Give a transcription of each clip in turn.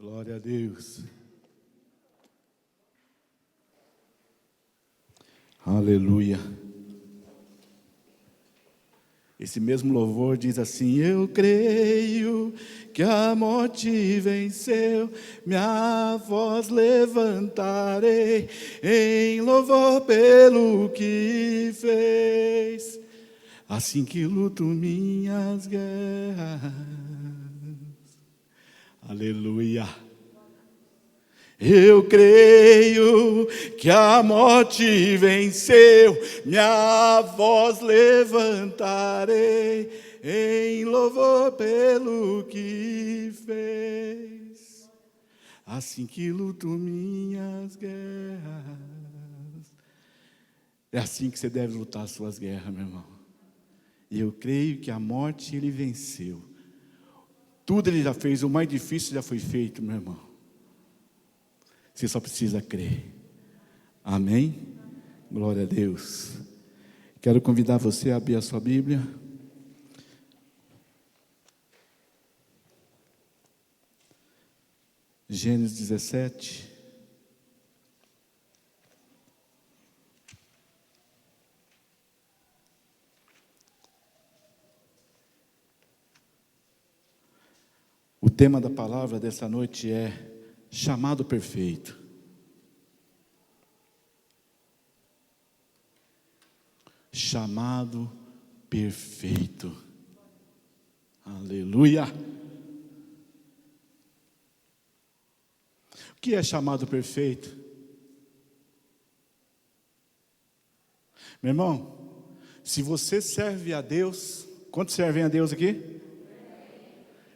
Glória a Deus. Aleluia. Esse mesmo louvor diz assim: eu creio que a morte venceu, minha voz levantarei em louvor pelo que fez, assim que luto minhas guerras. Aleluia. Eu creio que a morte venceu, minha voz levantarei em louvor pelo que fez, assim que luto minhas guerras. É assim que você deve lutar as suas guerras, meu irmão. E eu creio que a morte ele venceu. Tudo ele já fez, o mais difícil já foi feito, meu irmão. Você só precisa crer. Amém? Glória a Deus. Quero convidar você a abrir a sua Bíblia. Gênesis 17. O tema da palavra dessa noite é chamado perfeito. Chamado perfeito. Aleluia. O que é chamado perfeito? Meu irmão, se você serve a Deus, quantos servem a Deus aqui?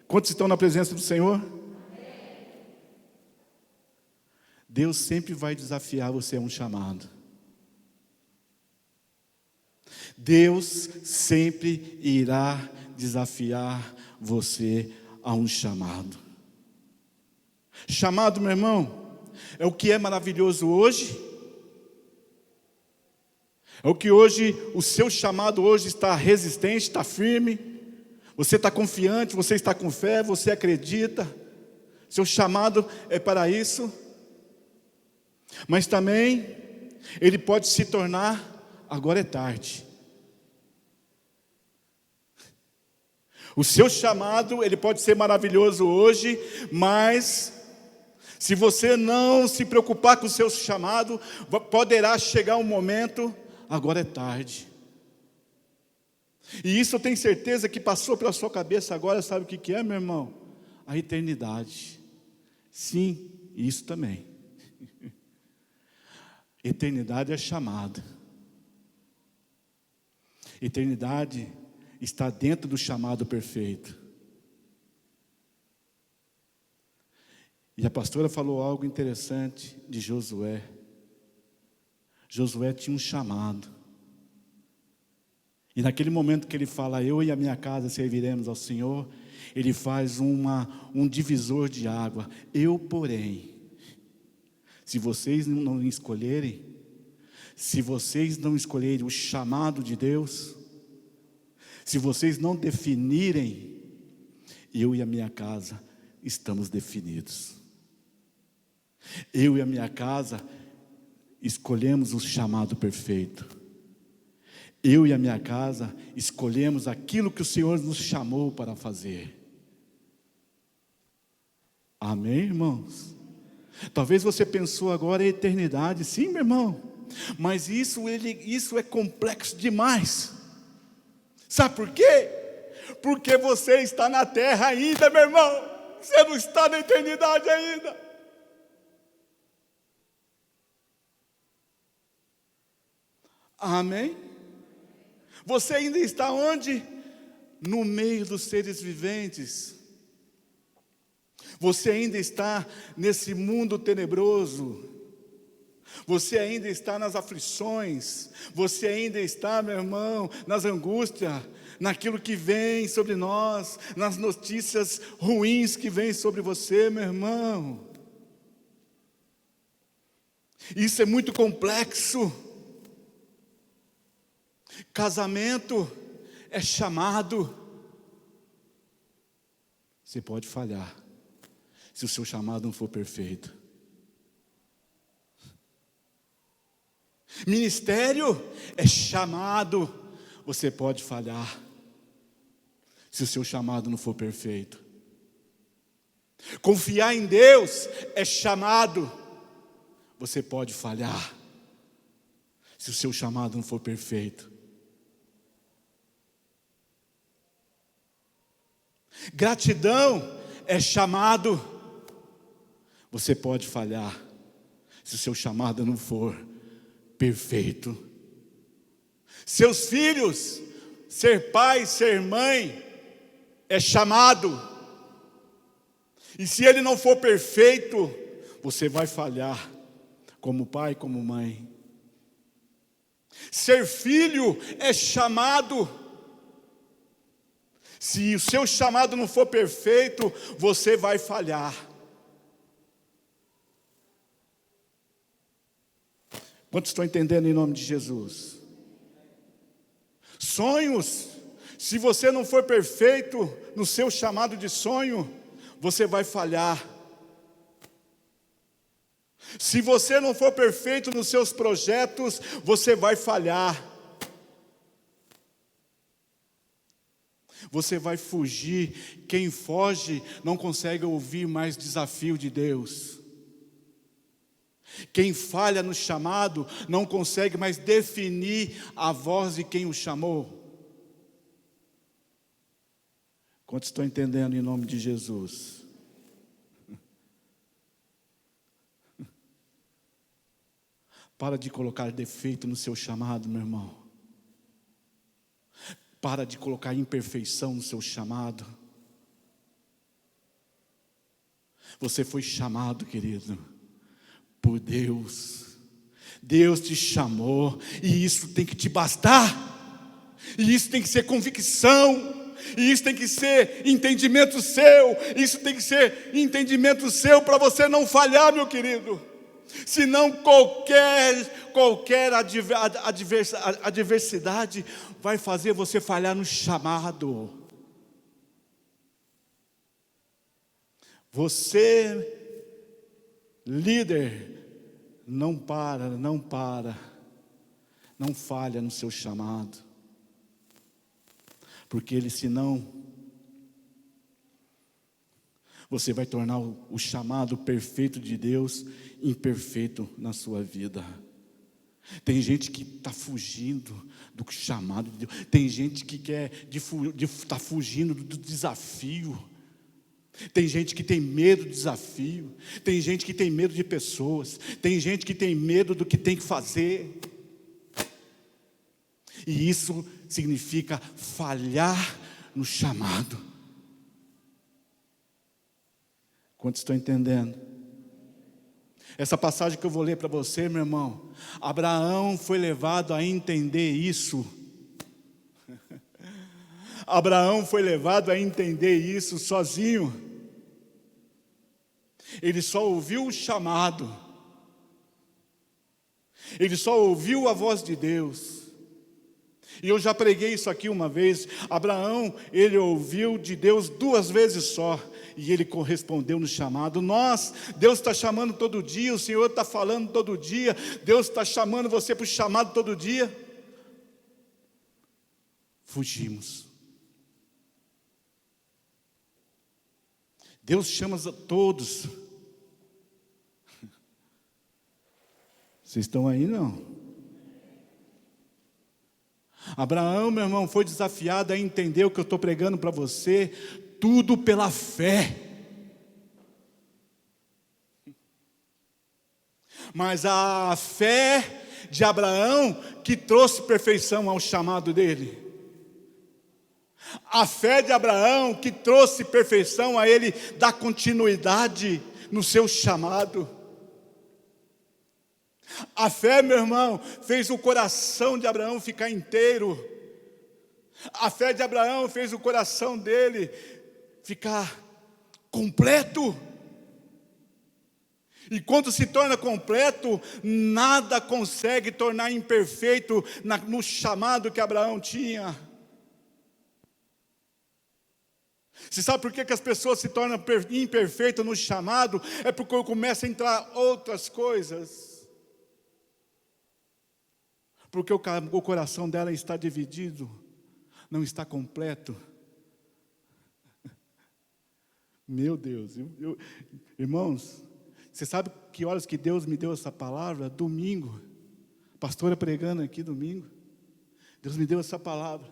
Quantos estão na presença do Senhor? Deus sempre vai desafiar você a um chamado. Deus sempre irá desafiar você a um chamado. Chamado, meu irmão, é o que é maravilhoso hoje. É o que hoje, o seu chamado hoje está resistente, está firme. Você está confiante, você está com fé, você acredita. Seu chamado é para isso. Mas também, ele pode se tornar, agora é tarde. O seu chamado, ele pode ser maravilhoso hoje, mas se você não se preocupar com o seu chamado, poderá chegar um momento, agora é tarde. E isso eu tenho certeza que passou pela sua cabeça agora, sabe o que é, meu irmão? A eternidade. Sim, isso também. Eternidade é chamada. Eternidade está dentro do chamado perfeito. E a pastora falou algo interessante de Josué. Josué tinha um chamado. E naquele momento que ele fala, eu e a minha casa serviremos ao Senhor, ele faz um divisor de água. Eu, porém, se vocês não me escolherem, se vocês não escolherem o chamado de Deus, se vocês não definirem, eu e a minha casa estamos definidos. Eu e a minha casa escolhemos o chamado perfeito. Eu e a minha casa escolhemos aquilo que o Senhor nos chamou para fazer. Amém, irmãos? Talvez você pensou agora em eternidade. Sim, meu irmão, mas isso é complexo demais. Sabe por quê? Porque você está na terra ainda, meu irmão. Você não está na eternidade ainda. Amém? Você ainda está onde? No meio dos seres viventes. Você ainda está nesse mundo tenebroso. Você ainda está nas aflições. Você ainda está, meu irmão, nas angústias, naquilo que vem sobre nós, nas notícias ruins que vêm sobre você, meu irmão. Isso é muito complexo. Casamento é chamado. Você pode falhar. se o seu chamado não for perfeito. Ministério é chamado, você pode falhar, se o seu chamado não for perfeito. Confiar em Deus é chamado, você pode falhar, se o seu chamado não for perfeito. Gratidão é chamado, você pode falhar, se o seu chamado não for perfeito. Seus filhos, ser pai, ser mãe, é chamado, e se ele não for perfeito, você vai falhar, como pai, como mãe. Ser filho é chamado, se o seu chamado não for perfeito, você vai falhar. Quantos estão entendendo em nome de Jesus? Sonhos, se você não for perfeito no seu chamado de sonho, você vai falhar. Se você não for perfeito nos seus projetos, você vai falhar. Você vai fugir. Quem foge não consegue ouvir mais desafio de Deus. Quem falha no chamado não consegue mais definir a voz de quem o chamou. Quantos estão entendendo em nome de Jesus? Para de colocar defeito no seu chamado, meu irmão. Para de colocar imperfeição no seu chamado. Você foi chamado, querido, por Deus. Deus te chamou, e isso tem que te bastar. E isso tem que ser convicção. E isso tem que ser entendimento seu. Isso tem que ser entendimento seu para você não falhar, meu querido. Senão qualquer adversidade vai fazer você falhar no chamado. Você, líder, não falha no seu chamado. Porque senão, você vai tornar o chamado perfeito de Deus imperfeito na sua vida. Tem gente que está fugindo do chamado de Deus. Tem gente que está fugindo do desafio. Tem gente que tem medo do desafio. Tem gente que tem medo de pessoas. Tem gente que tem medo do que tem que fazer. E isso significa falhar no chamado. Quantos estão entendendo? Essa passagem que eu vou ler para você, meu irmão, Abraão foi levado a entender isso. Abraão foi levado a entender isso sozinho. Ele só ouviu o chamado. Ele só ouviu a voz de Deus. E eu já preguei isso aqui uma vez. Abraão, ele ouviu de Deus 2 vezes só. E ele correspondeu no chamado. Deus está chamando todo dia. O Senhor está falando todo dia. Deus está chamando você para o chamado todo dia. Fugimos. Deus chama a todos. Vocês estão aí, não? Abraão, meu irmão, foi desafiado a entender o que eu estou pregando para você. Tudo pela fé. Mas a fé de Abraão que trouxe perfeição ao chamado dele. A fé de Abraão que trouxe perfeição a ele dar continuidade no seu chamado. A fé, meu irmão, fez o coração de Abraão ficar inteiro. A fé de Abraão fez o coração dele ficar completo. E quando se torna completo, nada consegue tornar imperfeito no chamado que Abraão tinha. Você sabe por que que as pessoas se tornam imperfeitas no chamado? É porque começa a entrar outras coisas. Porque o coração dela está dividido, não está completo. Meu Deus, irmãos, você sabe que horas que Deus me deu essa palavra? Domingo, a pastora pregando aqui domingo, Deus me deu essa palavra.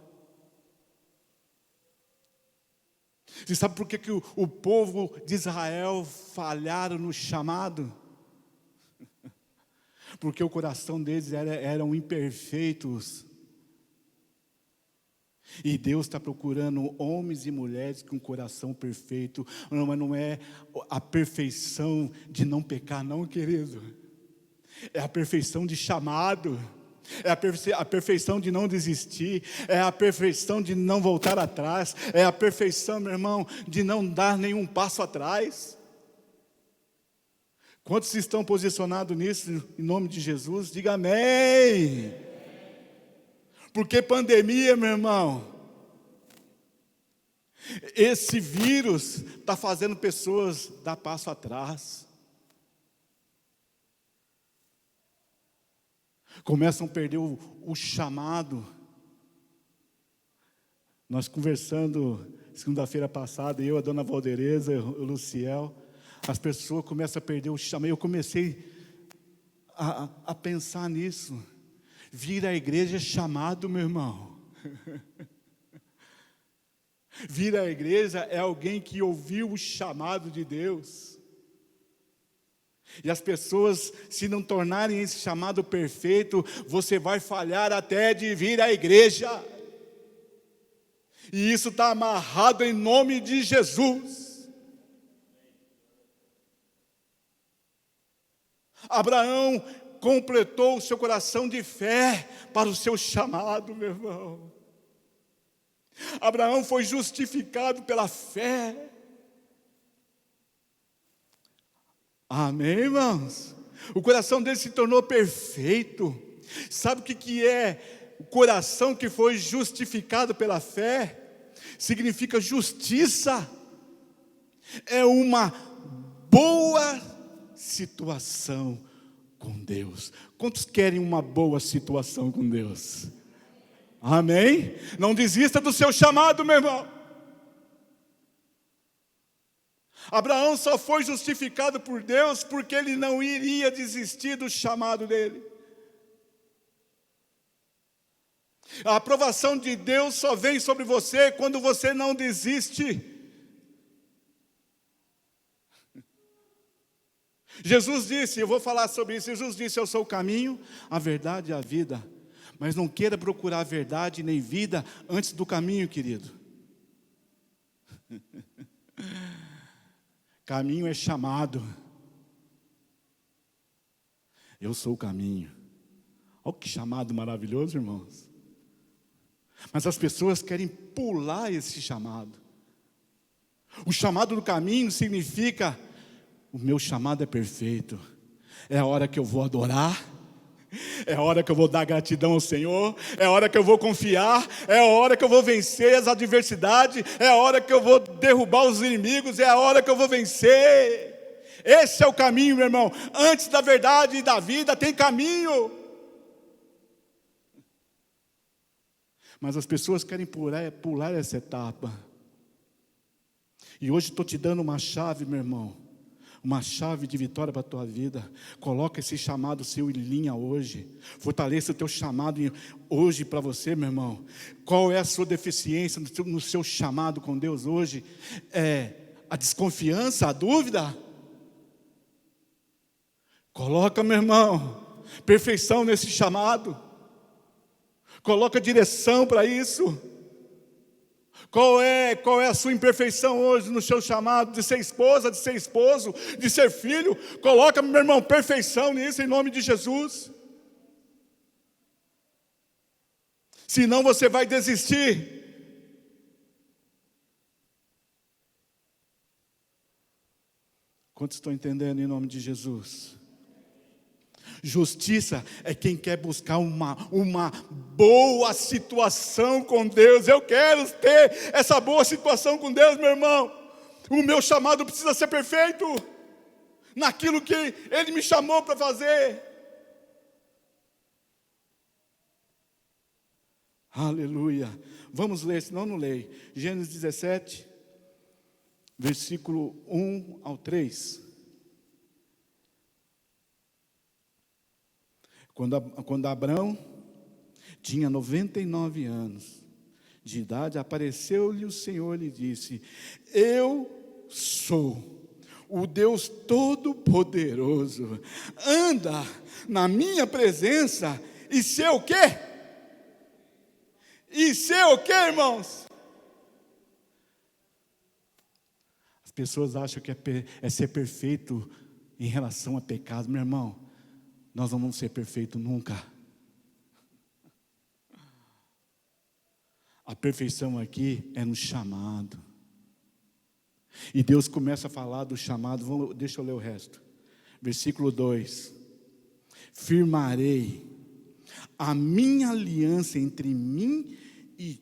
Você sabe por que que o povo de Israel falharam no chamado? Porque o coração deles eram imperfeitos. E Deus está procurando homens e mulheres com coração perfeito. Mas não é a perfeição de não pecar, não, querido. É a perfeição de chamado. É a perfeição de não desistir. É a perfeição de não voltar atrás. É a perfeição, meu irmão, de não dar nenhum passo atrás. Quantos estão posicionados nisso, em nome de Jesus? Diga amém. Porque pandemia, meu irmão, esse vírus está fazendo pessoas dar passo atrás. Começam a perder o chamado. Nós conversando segunda-feira passada, eu, a dona Valdereza, o Luciel, as pessoas começam a perder o chamado. Eu comecei a pensar nisso. Vir à igreja é chamado, meu irmão. Vir à igreja é alguém que ouviu o chamado de Deus. E as pessoas, se não tornarem esse chamado perfeito, você vai falhar até de vir à igreja. E isso está amarrado em nome de Jesus. Abraão completou o seu coração de fé para o seu chamado, meu irmão. Abraão foi justificado pela fé. Amém, irmãos? O coração dele se tornou perfeito. Sabe o que é o coração que foi justificado pela fé? Significa justiça. É uma boa situação com Deus. Quantos querem uma boa situação com Deus? Amém? Não desista do seu chamado, meu irmão. Abraão só foi justificado por Deus porque ele não iria desistir do chamado dele. A aprovação de Deus só vem sobre você quando você não desiste. Jesus disse, eu vou falar sobre isso, Jesus disse, eu sou o caminho, a verdade e a vida. Mas não queira procurar verdade nem vida antes do caminho, querido. Caminho é chamado. Eu sou o caminho. Olha que chamado maravilhoso, irmãos. Mas as pessoas querem pular esse chamado. O chamado do caminho significa, o meu chamado é perfeito. É a hora que eu vou adorar. É a hora que eu vou dar gratidão ao Senhor. É a hora que eu vou confiar. É a hora que eu vou vencer as adversidades. É a hora que eu vou derrubar os inimigos. É a hora que eu vou vencer. Esse é o caminho, meu irmão. Antes da verdade e da vida tem caminho. Mas as pessoas querem pular essa etapa. E hoje estou te dando uma chave, meu irmão. Uma chave de vitória para a tua vida. Coloca esse chamado seu em linha hoje. Fortaleça o teu chamado hoje para você, meu irmão. Qual é a sua deficiência no seu chamado com Deus hoje? É a desconfiança, a dúvida? Coloca, meu irmão, perfeição nesse chamado. Coloca direção para isso. Qual é a sua imperfeição hoje no seu chamado de ser esposa, de ser esposo, de ser filho? Coloca, meu irmão, perfeição nisso em nome de Jesus. Senão você vai desistir. Quantos estão entendendo em nome de Jesus? Justiça é quem quer buscar uma boa situação com Deus. Eu quero ter essa boa situação com Deus, meu irmão. O meu chamado precisa ser perfeito naquilo que Ele me chamou para fazer. Aleluia. Vamos ler, senão não leio. Gênesis 17, versículo 1 ao 3. Quando Abraão tinha 99 anos de idade, apareceu-lhe o Senhor e lhe disse: Eu sou o Deus Todo-Poderoso. Anda na minha presença e ser o quê? E ser o quê, irmãos? As pessoas acham que é ser perfeito em relação a pecado. Meu irmão, nós não vamos ser perfeitos nunca. A perfeição aqui é no chamado. E Deus começa a falar do chamado. Deixa eu ler o resto. Versículo 2: Firmarei a minha aliança entre mim e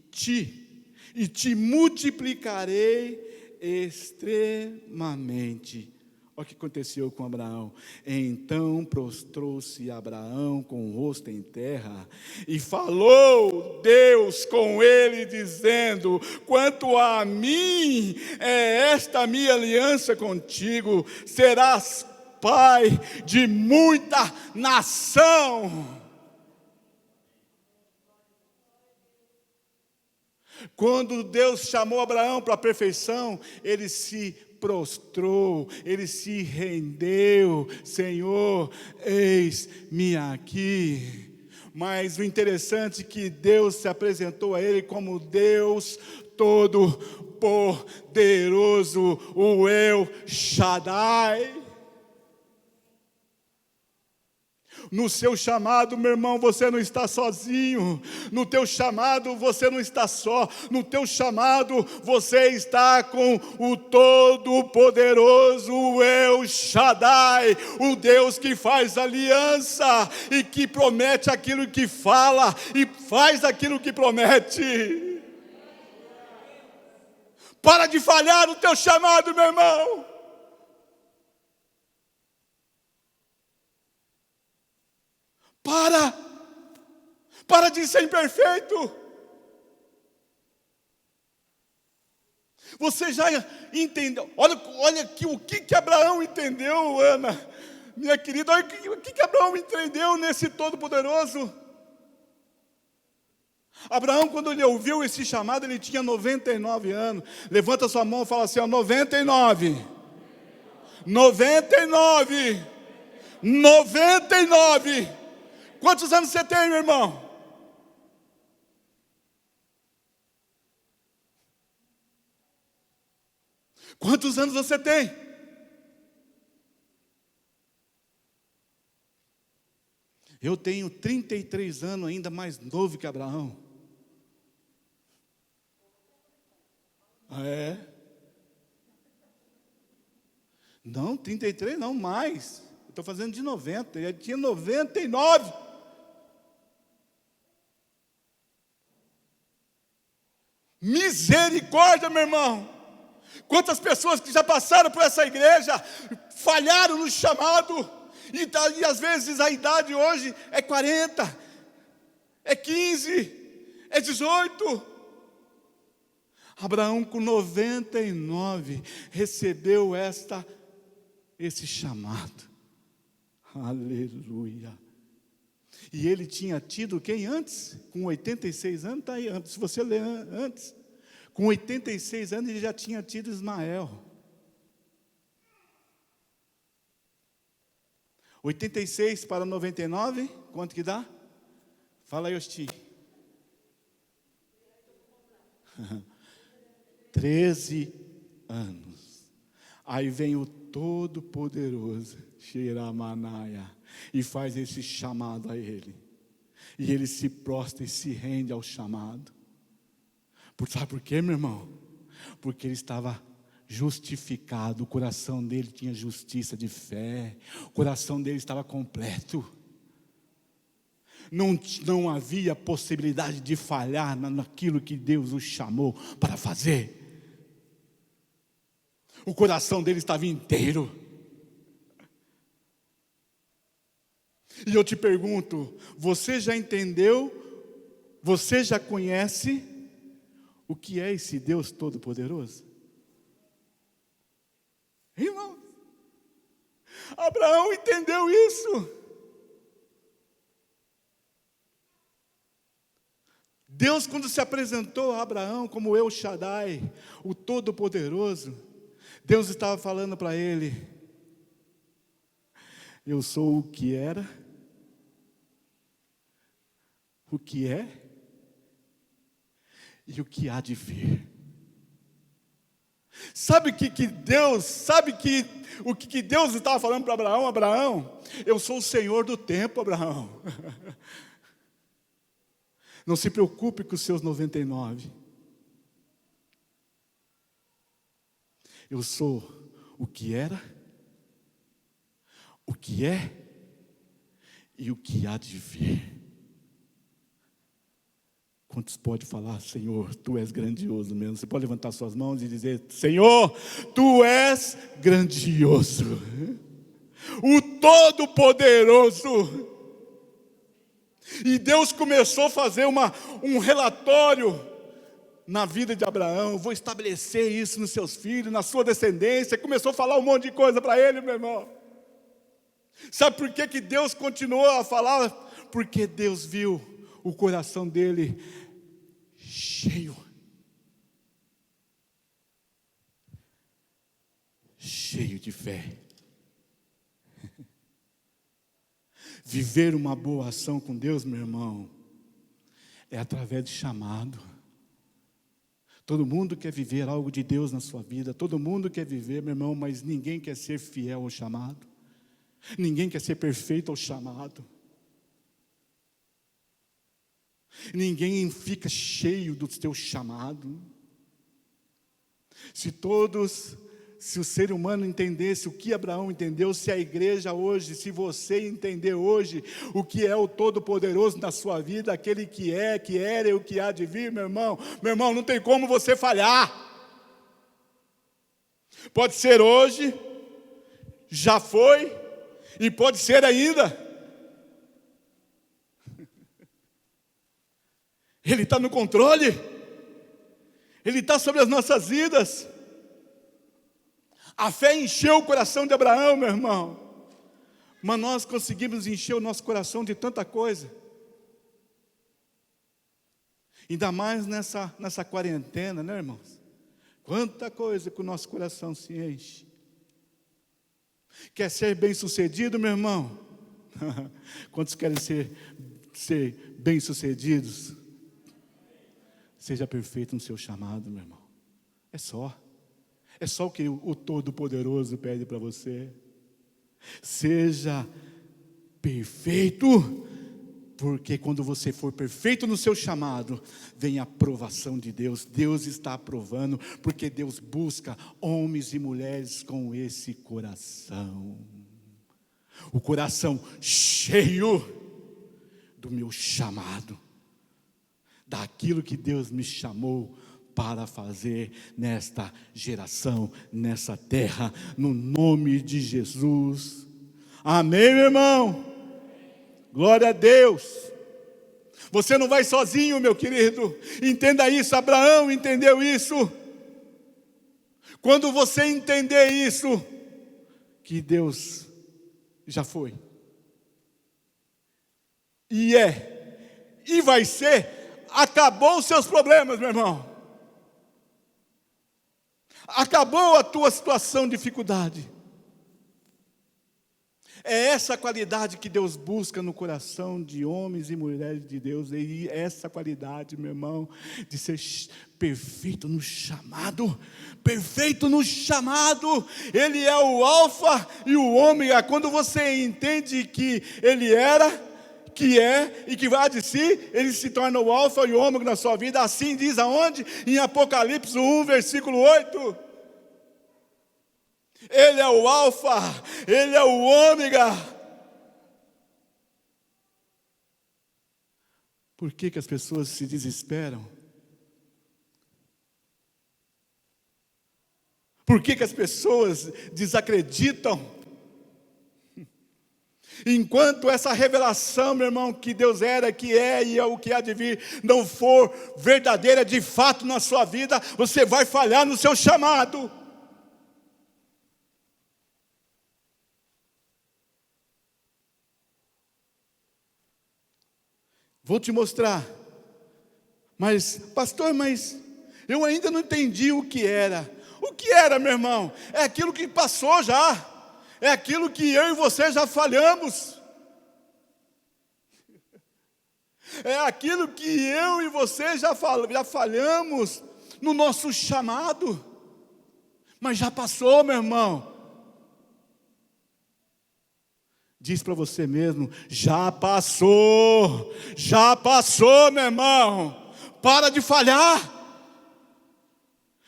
te multiplicarei extremamente. Olha o que aconteceu com Abraão. Então prostrou-se Abraão com o rosto em terra, e falou Deus com ele, dizendo: quanto a mim, é esta a minha aliança contigo, serás pai de muita nação. Quando Deus chamou Abraão para a perfeição, ele se prostrou, ele se rendeu. Senhor, eis-me aqui. Mas o interessante é que Deus se apresentou a ele como Deus Todo-Poderoso, o El Shaddai. No seu chamado, meu irmão, você não está sozinho. No teu chamado, você não está só. No teu chamado, você está com o Todo-Poderoso, o El Shaddai, o Deus que faz aliança e que promete aquilo que fala e faz aquilo que promete. Para de falhar no teu chamado, meu irmão. Para de ser imperfeito. Você já entendeu? Olha aqui o que Abraão entendeu, Ana, minha querida. Olha o que Abraão entendeu nesse Todo-Poderoso. Abraão, quando ele ouviu esse chamado, ele tinha 99 anos. Levanta sua mão e fala assim: ó, 99. 99. 99. Quantos anos você tem, meu irmão? Quantos anos você tem? Eu tenho 33 anos, ainda mais novo que Abraão. Ah, é? Não, 33 não, mais. Eu estou fazendo de 90, ele tinha 99. Misericórdia, meu irmão. Quantas pessoas que já passaram por essa igreja falharam no chamado, e às vezes a idade hoje é 40, é 15, é 18. Abraão, com 99, recebeu esse chamado. Aleluia. E ele tinha tido quem antes? Com 86 anos, está aí, se você ler antes, com 86 anos ele já tinha tido Ismael. 86 para 99, quanto que dá? Fala aí, Osti. 13 anos. Aí vem o Todo-Poderoso, Shiramanaya, e faz esse chamado a ele. E ele se prostra e se rende ao chamado. Sabe por quê, meu irmão? Porque ele estava justificado, o coração dele tinha justiça de fé, o coração dele estava completo. Não havia possibilidade de falhar naquilo que Deus o chamou para fazer. O coração dele estava inteiro. E eu te pergunto, você já entendeu? Você já conhece o que é esse Deus Todo-Poderoso? Irmão, Abraão entendeu isso. Deus, quando se apresentou a Abraão como El Shaddai, o Todo-Poderoso, Deus estava falando para ele: eu sou o que era, o que é e o que há de vir. Sabe o que Deus estava falando para Abraão? Abraão, eu sou o Senhor do tempo, Abraão. Não se preocupe com os seus 99. Eu sou o que era, o que é e o que há de vir. Quantos podem falar: Senhor, Tu és grandioso mesmo? Você pode levantar suas mãos e dizer: Senhor, Tu és grandioso, o Todo-Poderoso. E Deus começou a fazer um relatório na vida de Abraão. Eu vou estabelecer isso nos seus filhos, na sua descendência. Começou a falar um monte de coisa para ele, meu irmão. Sabe por que Deus continuou a falar? Porque Deus viu o coração dele cheio de fé. Viver uma boa ação com Deus, meu irmão, é através de chamado. Todo mundo quer viver algo de Deus na sua vida, todo mundo quer viver, meu irmão, mas ninguém quer ser fiel ao chamado, ninguém quer ser perfeito ao chamado, ninguém fica cheio do seu chamado. Se o ser humano entendesse o que Abraão entendeu, se a igreja hoje, se você entender hoje o que é o Todo-Poderoso na sua vida, aquele que é, que era e o que há de vir, meu irmão, não tem como você falhar. Pode ser hoje, já foi e pode ser ainda. Ele está no controle, Ele está sobre as nossas vidas. A fé encheu o coração de Abraão, meu irmão. Mas nós conseguimos encher o nosso coração de tanta coisa. Ainda mais nessa quarentena, né, irmãos? Quanta coisa que o nosso coração se enche. Quer ser bem-sucedido, meu irmão? Quantos querem ser bem-sucedidos? Seja perfeito no seu chamado, meu irmão. É só o que o Todo-Poderoso pede para você. Seja perfeito, porque quando você for perfeito no seu chamado, vem a aprovação de Deus. Deus está aprovando, porque Deus busca homens e mulheres com esse coração. O coração cheio do meu chamado, daquilo que Deus me chamou para fazer nesta geração, nessa terra, no nome de Jesus. Amém, meu irmão? Glória a Deus. Você não vai sozinho, meu querido. Entenda isso. Abraão entendeu isso. Quando você entender isso, que Deus já foi, e vai ser, acabou os seus problemas, meu irmão. Acabou a tua situação de dificuldade. É essa qualidade que Deus busca no coração de homens e mulheres de Deus. E essa qualidade, meu irmão, de ser perfeito no chamado. Perfeito no chamado. Ele é o alfa e o ômega. Quando você entende que Ele era, que é e que vai de si, Ele se torna o alfa e o ômega na sua vida. Assim diz aonde? Em Apocalipse 1, versículo 8. Ele é o alfa, Ele é o ômega. Por que que as pessoas se desesperam? Por que que as pessoas desacreditam? Enquanto essa revelação, meu irmão, que Deus era, que é e é o que há de vir, não for verdadeira de fato na sua vida, você vai falhar no seu chamado. Vou te mostrar. Mas, pastor, eu ainda não entendi o que era. O que era, meu irmão? É aquilo que passou já. É aquilo que eu e você já falhamos. É aquilo que eu e você já falhamos no nosso chamado. Mas já passou, meu irmão. Diz para você mesmo, já passou, meu irmão. Para de falhar.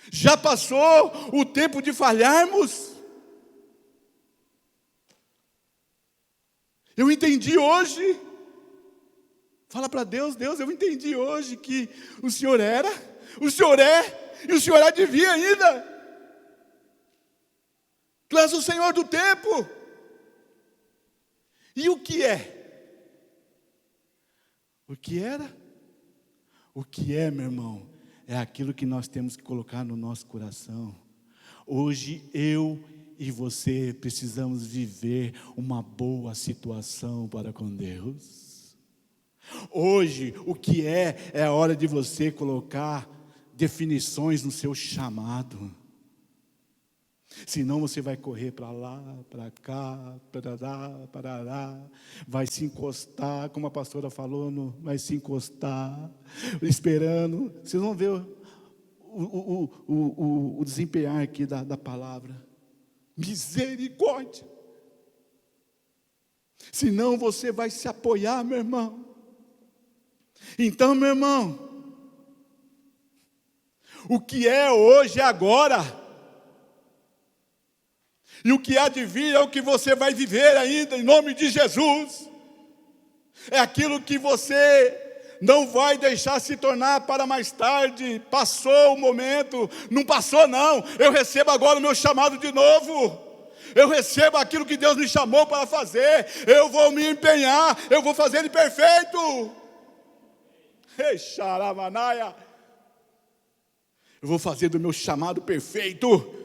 Já passou o tempo de falharmos. Eu entendi hoje. Fala para Deus, Deus, eu entendi hoje que o Senhor era, o Senhor é, e o Senhor há de vir ainda. Tu és o Senhor do tempo. E o que é? O que era? O que é, meu irmão? É aquilo que nós temos que colocar no nosso coração. Hoje eu e você precisamos viver uma boa situação para com Deus. Hoje, o que é a hora de você colocar definições no seu chamado. Senão você vai correr para lá, para cá, para lá, vai se encostar, como a pastora falou, vai se encostar, esperando. Vocês vão ver o desempenhar aqui da palavra. Misericórdia. Senão você vai se apoiar, meu irmão. Então, meu irmão, o que é hoje é agora. E o que há de vir é o que você vai viver ainda, em nome de Jesus. É aquilo que você não vai deixar se tornar para mais tarde. Passou o momento, não passou não. Eu recebo agora o meu chamado de novo. Eu recebo aquilo que Deus me chamou para fazer. Eu vou me empenhar, eu vou fazer ele perfeito. Ei, xaramanaia. Eu vou fazer do meu chamado perfeito.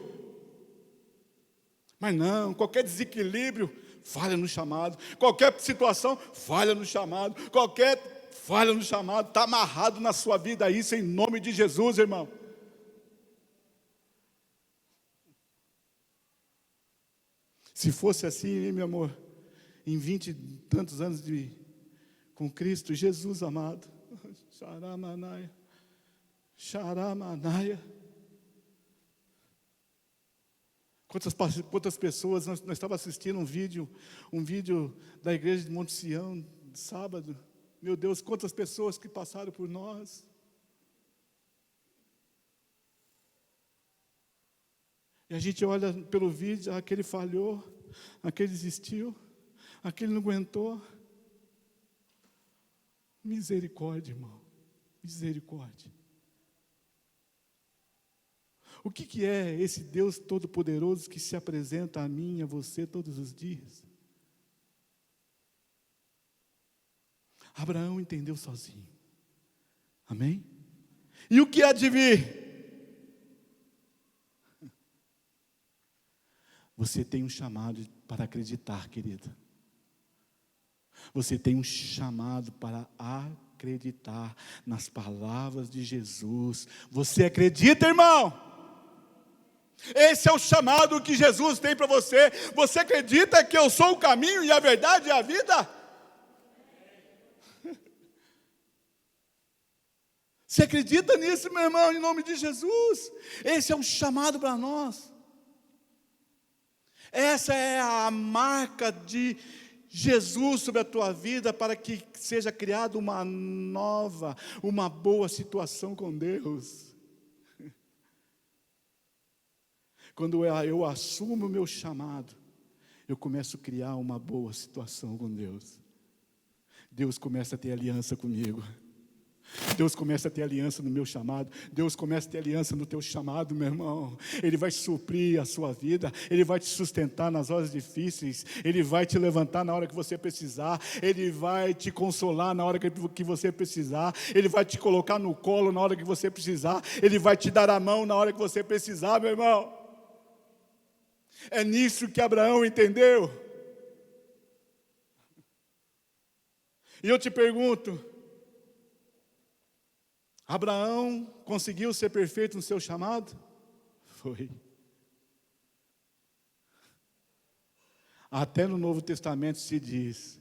Mas não, qualquer desequilíbrio, falha no chamado. Qualquer situação, falha no chamado. Qualquer falha no chamado, está amarrado na sua vida isso, em nome de Jesus, irmão. Se fosse assim, meu amor, em 20 e tantos anos com Cristo, Jesus amado. Xaramanaia. Xaramanaia. Quantas pessoas, nós estávamos assistindo um vídeo da igreja de Monte Sião, sábado. Meu Deus, quantas pessoas que passaram por nós. E a gente olha pelo vídeo, aquele falhou, aquele desistiu, aquele não aguentou. Misericórdia, irmão, misericórdia. O que é esse Deus Todo-Poderoso que se apresenta a mim e a você todos os dias? Abraão entendeu sozinho. Amém? E o que há de vir? Você tem um chamado para acreditar, querida. Você tem um chamado para acreditar nas palavras de Jesus. Você acredita, irmão? Esse é o chamado que Jesus tem para você. Você acredita que eu sou o caminho e a verdade e a vida? Você acredita nisso, meu irmão, em nome de Jesus? Esse é um chamado para nós. Essa é a marca de Jesus sobre a tua vida, para que seja criada uma nova, uma boa situação com Deus. Quando eu assumo o meu chamado, eu começo a criar uma boa situação com Deus. Deus começa a ter aliança comigo. Deus começa a ter aliança no meu chamado. Deus começa a ter aliança no teu chamado, meu irmão. Ele vai suprir a sua vida. Ele vai te sustentar nas horas difíceis. Ele vai te levantar na hora que você precisar. Ele vai te consolar na hora que você precisar. Ele vai te colocar no colo na hora que você precisar. Ele vai te dar a mão na hora que você precisar, meu irmão. É nisso que Abraão entendeu. E eu te pergunto, Abraão conseguiu ser perfeito no seu chamado? Foi. Até no Novo Testamento se diz,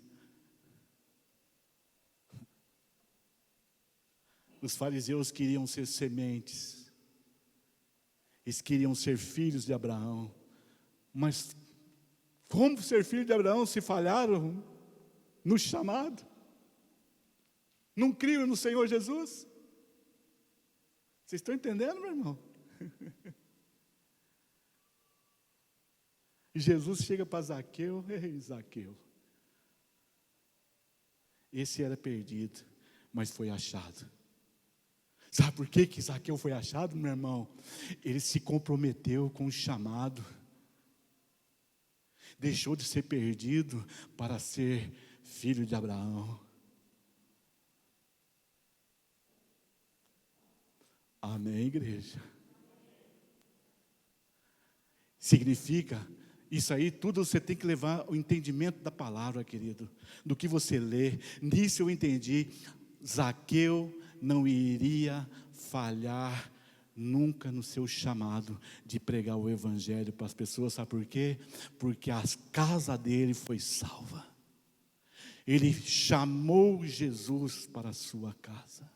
os fariseus queriam ser sementes, eles queriam ser filhos de Abraão, mas como ser filho de Abraão se falharam no chamado? Não criam no Senhor Jesus? Vocês estão entendendo, meu irmão? E Jesus chega para Zaqueu, ei, Zaqueu. Esse era perdido, mas foi achado. Sabe por que Zaqueu foi achado, meu irmão? Ele se comprometeu com o chamado. Deixou de ser perdido para ser filho de Abraão. Amém, igreja? Significa, isso aí tudo você tem que levar o entendimento da palavra, querido. Do que você lê. Nisso eu entendi, Zaqueu não iria falhar nunca no seu chamado de pregar o evangelho para as pessoas. Sabe por quê? Porque a casa dele foi salva. Ele chamou Jesus para a sua casa.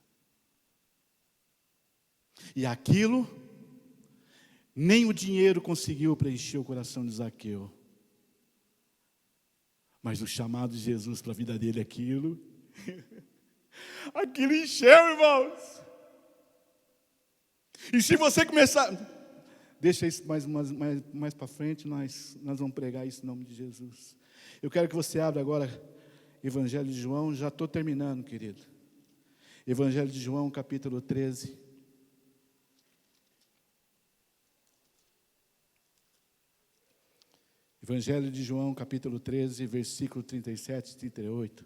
E aquilo, nem o dinheiro conseguiu preencher o coração de Zaqueu. Mas o chamado de Jesus para a vida dele, aquilo encheu, irmãos. E se você começar, deixa isso mais para frente, nós vamos pregar isso em nome de Jesus. Eu quero que você abra agora Evangelho de João, já estou terminando, querido. Evangelho de João, capítulo 13. Evangelho de João, capítulo 13, versículo 37 e 38.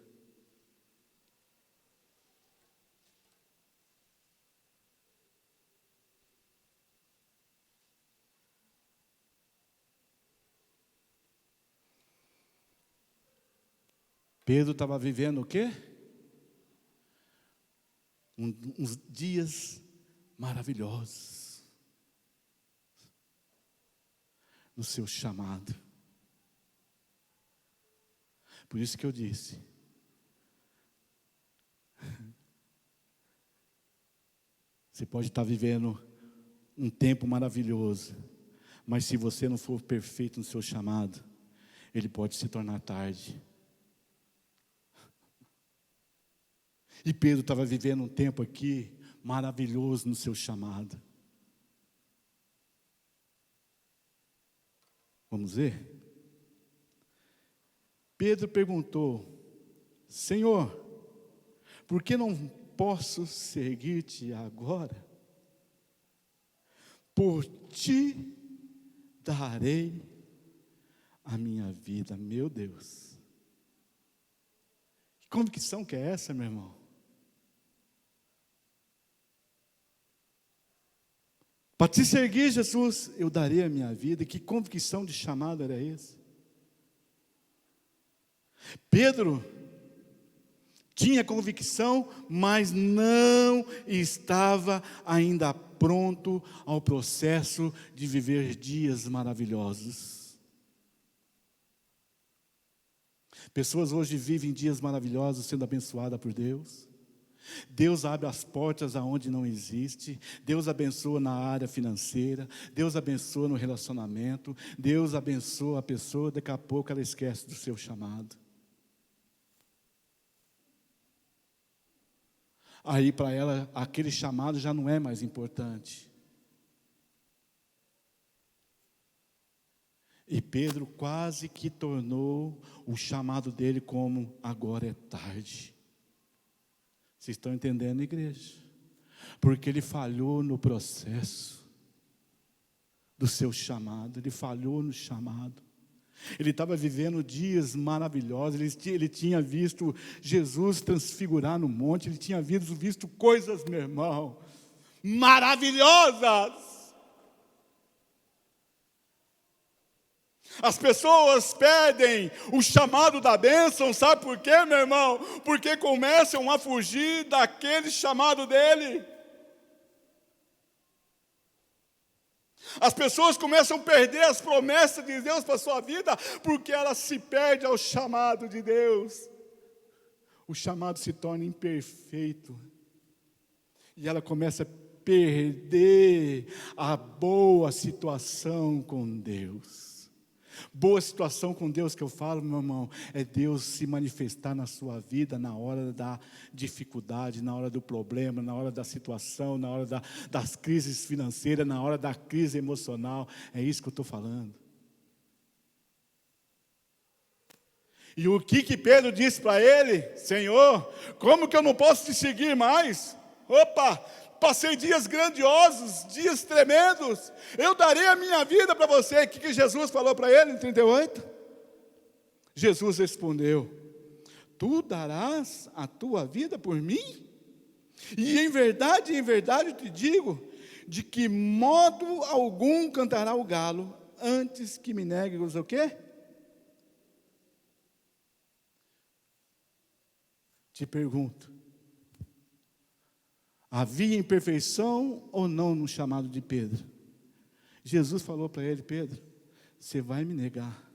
Pedro estava vivendo o quê? Uns dias maravilhosos no seu chamado. Por isso que eu disse, você pode estar vivendo um tempo maravilhoso, mas se você não for perfeito no seu chamado, ele pode se tornar tarde. E Pedro estava vivendo um tempo aqui maravilhoso no seu chamado. Vamos ver? Pedro perguntou: Senhor, por que não posso seguir-te agora? Por ti darei a minha vida. Meu Deus, que convicção que é essa, meu irmão? Para te seguir, Jesus, eu darei a minha vida. Que convicção de chamado era esse? Pedro tinha convicção, mas não estava ainda pronto ao processo de viver dias maravilhosos. Pessoas hoje vivem dias maravilhosos sendo abençoadas por Deus. Deus abre as portas aonde não existe. Deus abençoa na área financeira. Deus abençoa no relacionamento. Deus abençoa a pessoa, daqui a pouco ela esquece do seu chamado. Aí para ela, aquele chamado já não é mais importante. E Pedro quase que tornou o chamado dele como agora é tarde. Vocês estão entendendo, igreja? Porque ele falhou no processo do seu chamado, ele falhou no chamado. Ele estava vivendo dias maravilhosos, ele tinha visto Jesus transfigurar no monte, ele tinha visto coisas, meu irmão, maravilhosas. As pessoas perdem o chamado da bênção, sabe por quê, meu irmão? Porque começam a fugir daquele chamado dele. As pessoas começam a perder as promessas de Deus para a sua vida, porque elas se perdem ao chamado de Deus. O chamado se torna imperfeito, e ela começa a perder a boa situação com Deus. Boa situação com Deus que eu falo, meu irmão, é Deus se manifestar na sua vida na hora da dificuldade, na hora do problema, na hora da situação, na hora das crises financeiras, na hora da crise emocional. É isso que eu estou falando. E o que Pedro disse para ele? Senhor, como que eu não posso te seguir mais? Opa! Passei dias grandiosos, dias tremendos. Eu darei a minha vida para você. O que Jesus falou para ele em 38? Jesus respondeu: tu darás a tua vida por mim? E em verdade eu te digo, de que modo algum cantará o galo, antes que me negue o quê? Te pergunto, havia imperfeição ou não no chamado de Pedro? Jesus falou para ele: Pedro, você vai me negar.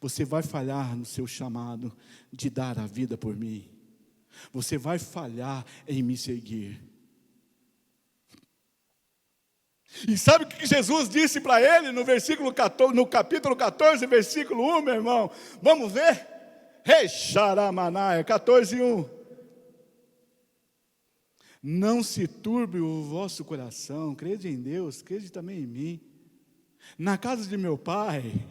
Você vai falhar no seu chamado de dar a vida por mim. Você vai falhar em me seguir. E sabe o que Jesus disse para ele no versículo 14, no capítulo 14, versículo 1, meu irmão? Vamos ver? Rexaramanaia, 14:1. Não se turbe o vosso coração, crede em Deus, crede também em mim. Na casa de meu pai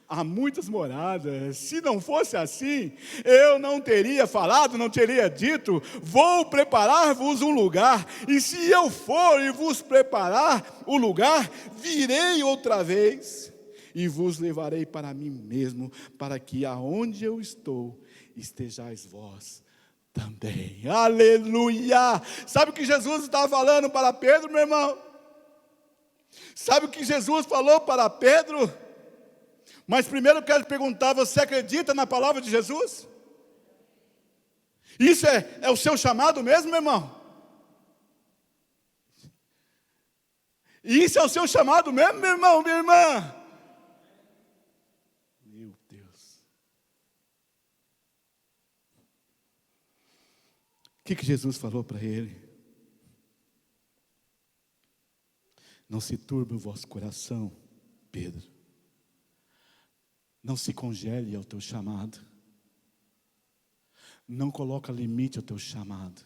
há muitas moradas. Se não fosse assim, eu não teria falado, não teria dito: vou preparar-vos um lugar. E se eu for e vos preparar o lugar, virei outra vez e vos levarei para mim mesmo, para que aonde eu estou, estejais vós também. Aleluia! Sabe o que Jesus estava falando para Pedro, meu irmão? Sabe o que Jesus falou para Pedro? Mas primeiro eu quero te perguntar: você acredita na palavra de Jesus? Isso é o seu chamado mesmo, meu irmão? Isso é o seu chamado mesmo, meu irmão, minha irmã? Meu Deus. O que Jesus falou para ele? Não se turbe o vosso coração, Pedro. Não se congele ao teu chamado. Não coloca limite ao teu chamado.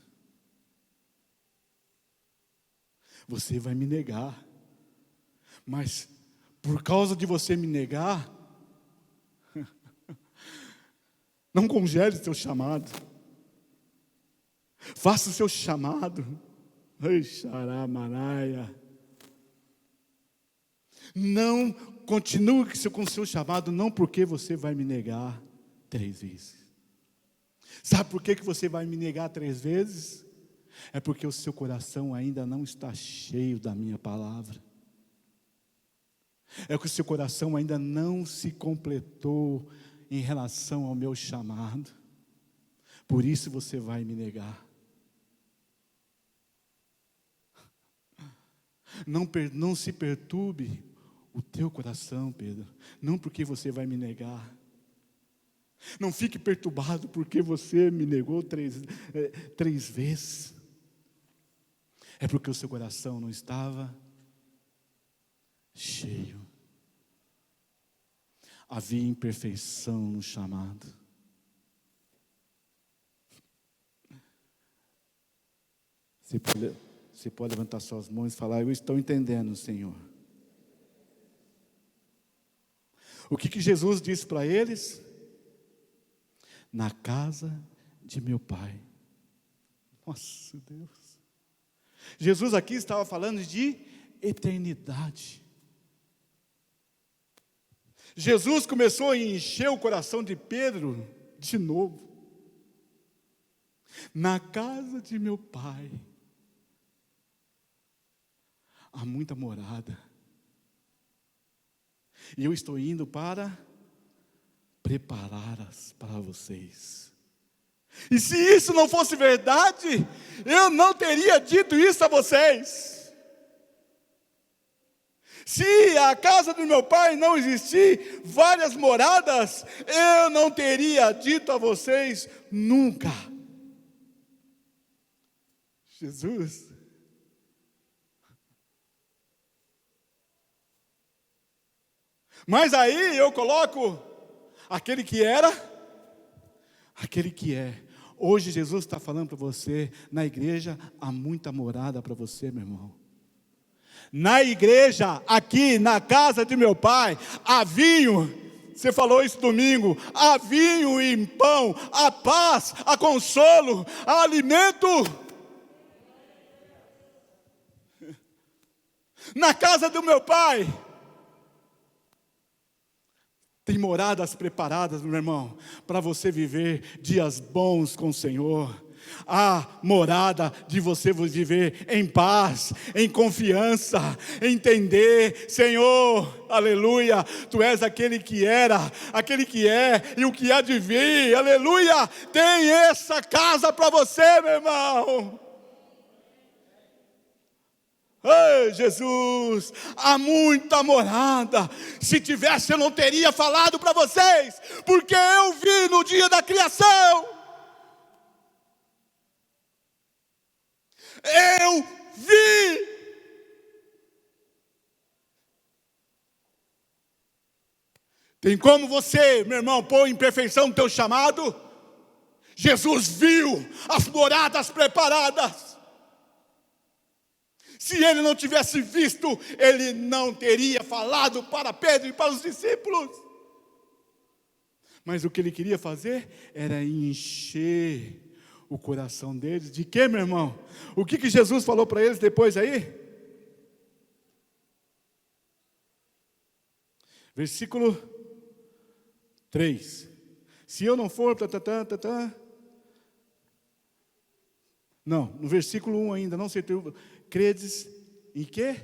Você vai me negar. Mas por causa de você me negar, não congele o teu chamado. Faça o seu chamado. Ai, xaramaraia. Não continue com o seu chamado, não porque você vai me negar 3 vezes. Sabe por que você vai me negar 3 vezes? É porque o seu coração ainda não está cheio da minha palavra. É que o seu coração ainda não se completou em relação ao meu chamado. Por isso você vai me negar. Não se perturbe o teu coração, Pedro, não porque você vai me negar. Não fique perturbado porque você me negou 3 vezes. É porque o seu coração não estava cheio. Havia imperfeição no chamado. Você pode levantar suas mãos e falar: eu estou entendendo, Senhor. O que Jesus disse para eles? Na casa de meu Pai. Nossa Deus. Jesus aqui estava falando de eternidade. Jesus começou a encher o coração de Pedro de novo. Na casa de meu Pai há muita morada. E eu estou indo para prepará-las para vocês. E se isso não fosse verdade, eu não teria dito isso a vocês. Se a casa do meu Pai não existir várias moradas, eu não teria dito a vocês nunca. Jesus. Mas aí eu coloco aquele que era, aquele que é. Hoje Jesus está falando para você, na igreja há muita morada para você, meu irmão. Na igreja, aqui na casa de meu Pai, há vinho, você falou isso domingo, há vinho e pão, há paz, há consolo, há alimento. Na casa do meu Pai, tem moradas preparadas, meu irmão, para você viver dias bons com o Senhor. Há morada de você viver em paz, em confiança, entender, Senhor, aleluia, Tu és aquele que era, aquele que é e o que há de vir, aleluia, tem essa casa para você, meu irmão. Ei, Jesus, há muita morada. Se tivesse eu não teria falado para vocês, porque eu vi no dia da criação. Eu vi. Tem como você, meu irmão, pôr em perfeição o teu chamado? Jesus viu as moradas preparadas. Se ele não tivesse visto, ele não teria falado para Pedro e para os discípulos. Mas o que ele queria fazer era encher o coração deles. De quê, meu irmão? O que Jesus falou para eles depois aí? Versículo 3. Se eu não for... Não, no versículo 1 ainda, não sei... Credes em quê?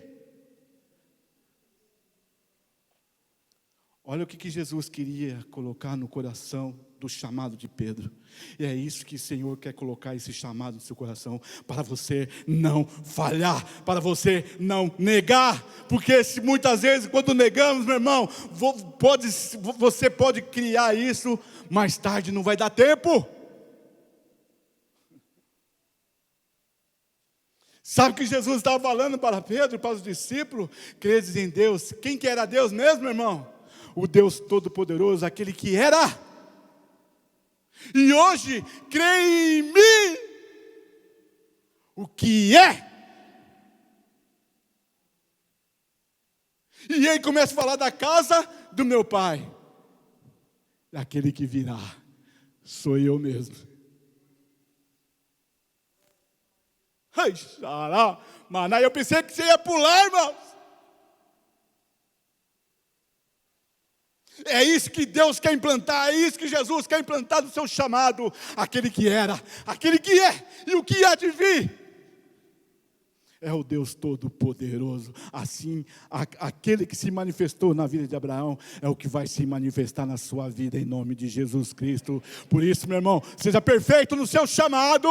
Olha o que Jesus queria colocar no coração do chamado de Pedro. E é isso que o Senhor quer colocar, esse chamado no seu coração, para você não falhar, para você não negar. Porque se muitas vezes quando negamos, meu irmão, você pode criar isso, mais tarde não vai dar tempo. Sabe o que Jesus estava falando para Pedro e para os discípulos? Credes em Deus. Quem que era Deus mesmo, irmão? O Deus Todo-Poderoso, aquele que era. E hoje, crê em mim, o que é. E aí começa a falar da casa do meu Pai. Aquele que virá, sou eu mesmo. Ai, xará, maná, eu pensei que você ia pular, irmãos. É isso que Deus quer implantar, é isso que Jesus quer implantar no seu chamado. Aquele que era, aquele que é e o que há de vir. É o Deus Todo-Poderoso. Assim, aquele que se manifestou na vida de Abraão é o que vai se manifestar na sua vida em nome de Jesus Cristo. Por isso, meu irmão, seja perfeito no seu chamado.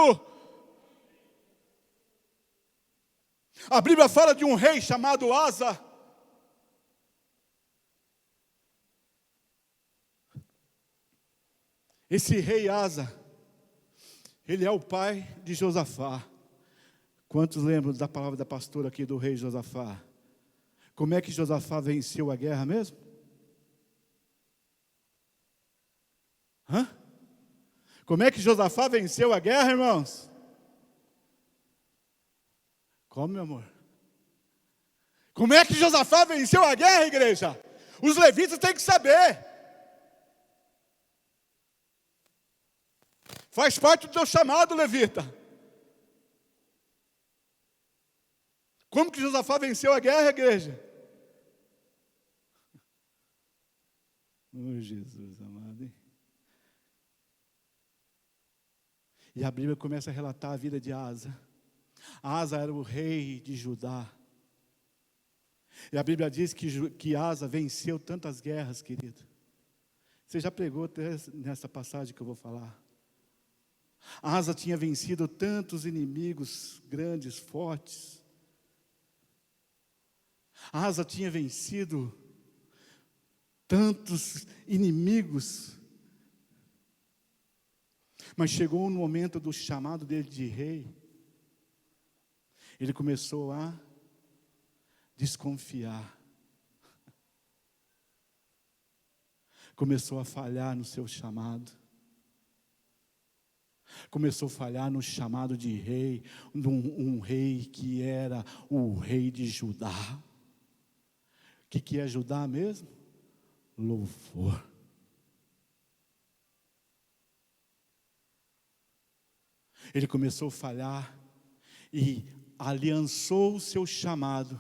A Bíblia fala de um rei chamado Asa. Esse rei Asa, ele é o pai de Josafá. Quantos lembram da palavra da pastora aqui do rei Josafá? Como é que Josafá venceu a guerra mesmo? Como é que Josafá venceu a guerra, irmãos? Como, meu amor? Como é que Josafá venceu a guerra, igreja? Os levitas têm que saber. Faz parte do teu chamado, levita. Como que Josafá venceu a guerra, igreja? Oh, Jesus amado, hein? E a Bíblia começa a relatar a vida de Asa. Asa era o rei de Judá. E a Bíblia diz que Asa venceu tantas guerras, querido. Você já pregou nessa passagem que eu vou falar. Asa tinha vencido tantos inimigos grandes, fortes. Asa tinha vencido tantos inimigos. Mas chegou no momento do chamado dele de rei. Ele começou a desconfiar. Começou a falhar no seu chamado. Começou a falhar no chamado de rei, um rei que era o rei de Judá. O que é Judá mesmo? Louvor. Ele começou a falhar e aliançou o seu chamado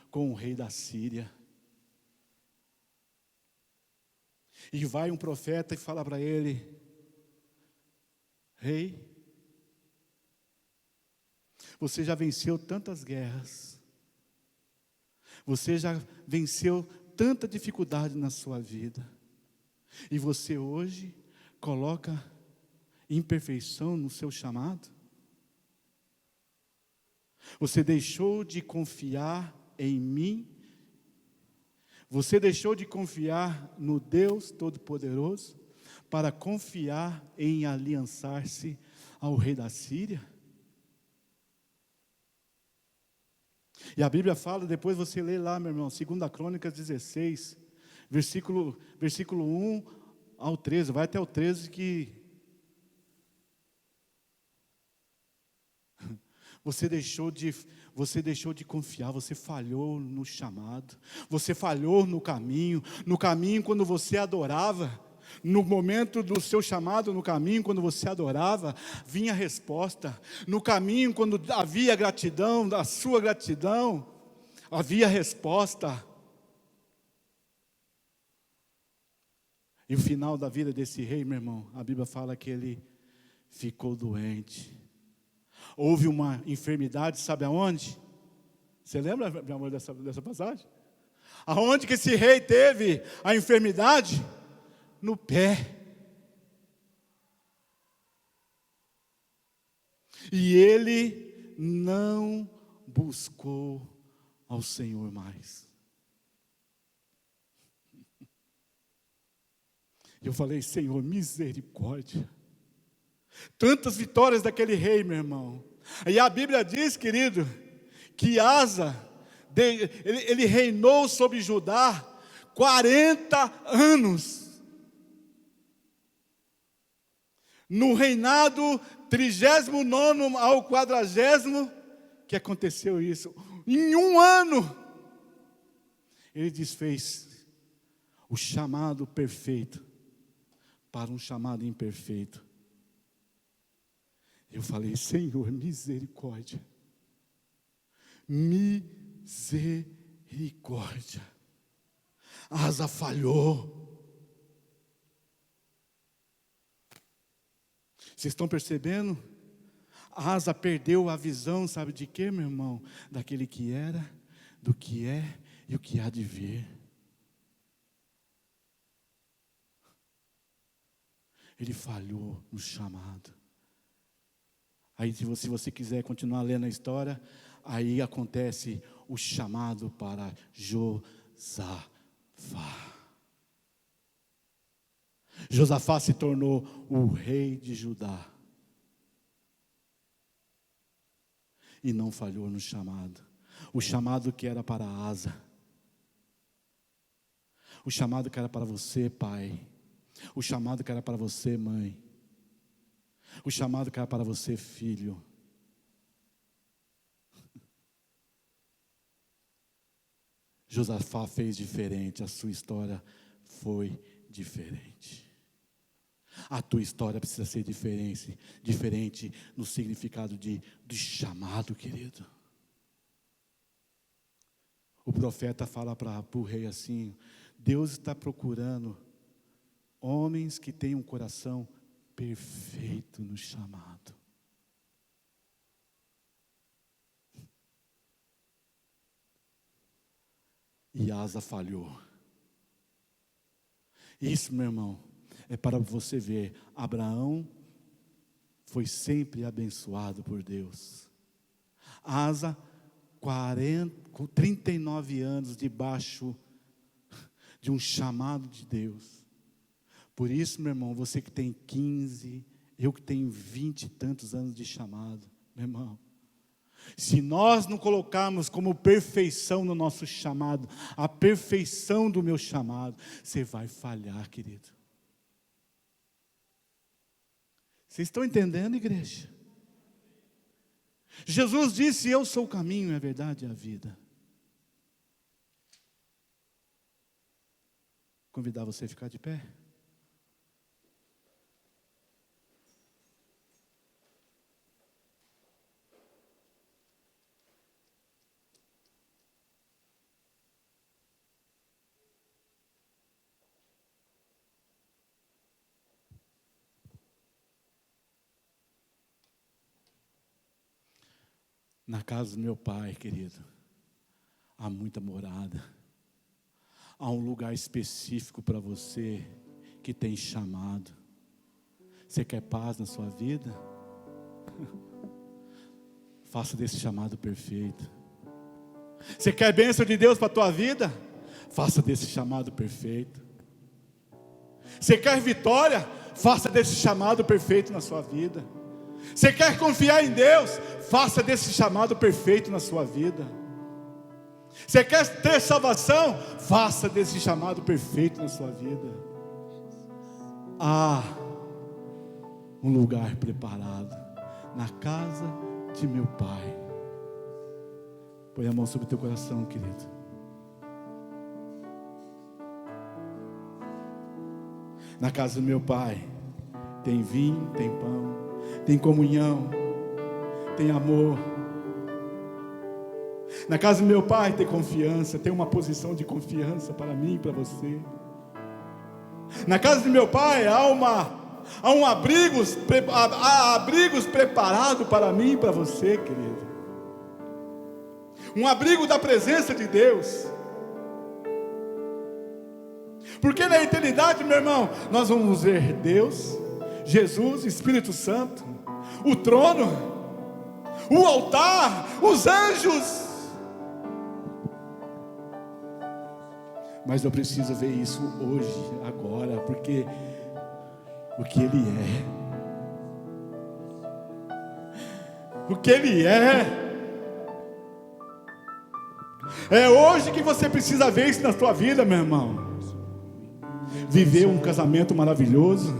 com o rei da Síria. E vai um profeta e fala para ele: rei, você já venceu tantas guerras, você já venceu tanta dificuldade na sua vida, e você hoje coloca imperfeição no seu chamado? Você deixou de confiar em mim? Você deixou de confiar no Deus Todo-Poderoso para confiar em aliançar-se ao rei da Síria? E a Bíblia fala, depois você lê lá, meu irmão, 2 Crônicas 16, versículo 1 ao 13, vai até o 13 que você deixou de confiar, você falhou no chamado, você falhou no caminho quando você adorava, no momento do seu chamado, no caminho quando você adorava, vinha a resposta, no caminho quando havia gratidão, da sua gratidão, havia resposta. E o final da vida desse rei, meu irmão, a Bíblia fala que ele ficou doente. Houve uma enfermidade, sabe aonde? Você lembra, meu amor, dessa passagem? Aonde que esse rei teve a enfermidade? No pé. E ele não buscou ao Senhor mais. Eu falei: Senhor, misericórdia. Tantas vitórias daquele rei, meu irmão. E a Bíblia diz, querido, que Asa, ele reinou sobre Judá 40 anos. No reinado 39º ao 40º, que aconteceu isso. Em um ano, ele desfez o chamado perfeito para um chamado imperfeito. Eu falei: Senhor, misericórdia. Misericórdia. Asa falhou. Vocês estão percebendo? Asa perdeu a visão, sabe de quê, meu irmão? Daquele que era, do que é e o que há de vir. Ele falhou no chamado. Aí, se você quiser continuar lendo a história, aí acontece o chamado para Josafá. Josafá se tornou o rei de Judá. E não falhou no chamado. O chamado que era para Asa. O chamado que era para você, pai. O chamado que era para você, mãe. O chamado que era para você, filho. Josafá fez diferente, a sua história foi diferente. A tua história precisa ser diferente no significado de chamado, querido. O profeta fala para o rei assim: Deus está procurando homens que tenham um coração perfeito no chamado. E Asa falhou. Isso, meu irmão, é para você ver, Abraão foi sempre abençoado por Deus. Asa, 39 anos debaixo de um chamado de Deus. Por isso, meu irmão, você que tem 15, eu que tenho 20 e tantos anos de chamado, meu irmão, se nós não colocarmos como perfeição no nosso chamado, a perfeição do meu chamado, você vai falhar, querido. Vocês estão entendendo, igreja? Jesus disse: eu sou o caminho, a verdade e a vida. Convidar você a ficar de pé. Na casa do meu pai, querido, há muita morada. Há um lugar específico para você que tem chamado. Você quer paz na sua vida? Faça desse chamado perfeito. Você quer bênção de Deus para a tua vida? Faça desse chamado perfeito. Você quer vitória? Faça desse chamado perfeito na sua vida. Você quer confiar em Deus? Faça desse chamado perfeito na sua vida. Você quer ter salvação? Faça desse chamado perfeito na sua vida. Há um lugar preparado na casa de meu pai. Põe a mão sobre o teu coração, querido. Na casa do meu pai tem vinho, tem pão, tem comunhão, tem amor. Na casa do meu pai tem confiança, tem uma posição de confiança para mim e para você. Na casa do meu pai há abrigos preparados para mim e para você, querido. Um abrigo da presença de Deus. Porque na eternidade, meu irmão, nós vamos ver Deus, Jesus, Espírito Santo, o trono, o altar, os anjos. Mas eu preciso ver isso hoje, agora, porque o que Ele é, o que Ele é hoje que você precisa ver isso na sua vida, meu irmão. Viver um casamento maravilhoso,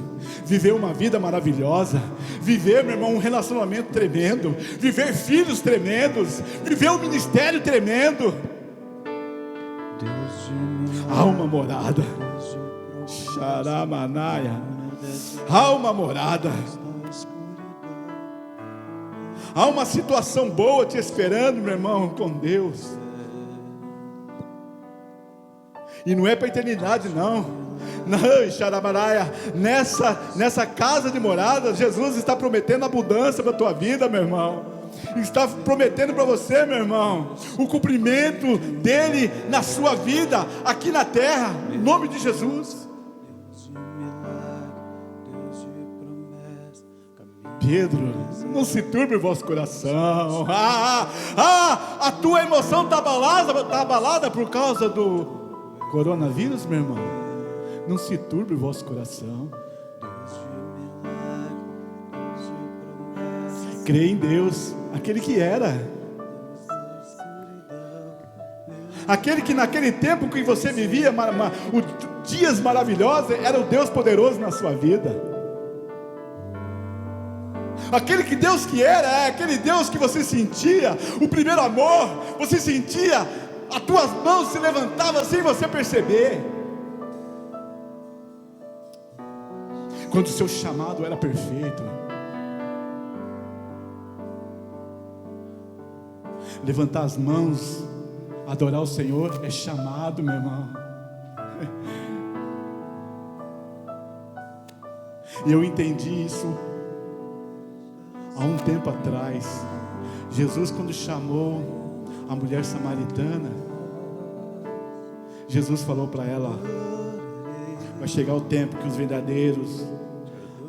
viver uma vida maravilhosa, viver, meu irmão, um relacionamento tremendo, viver filhos tremendos, viver um ministério tremendo. Há uma morada, Xaramanaia, há uma morada, há uma situação boa te esperando, meu irmão, com Deus. E não é para a eternidade, não. Não, Xaramanaia, nessa casa de morada, Jesus está prometendo abundância para a tua vida, meu irmão. Está prometendo para você, meu irmão, o cumprimento dele na sua vida, aqui na terra, em nome de Jesus. Pedro, não se turbe o vosso coração. A tua emoção está abalada por causa do coronavírus, meu irmão. Não se turbe o vosso coração. Crê em Deus, aquele que era, aquele que naquele tempo que você vivia dias maravilhosos, era o Deus poderoso na sua vida. Aquele que Deus que era, é aquele Deus que você sentia o primeiro amor, você sentia as tuas mãos se levantavam sem você perceber. quando o seu chamado era perfeito. Levantar as mãos, adorar o Senhor é chamado, meu irmão. E eu entendi isso há um tempo atrás. Jesus, quando chamou a mulher samaritana, Jesus falou para ela: vai chegar o tempo que os verdadeiros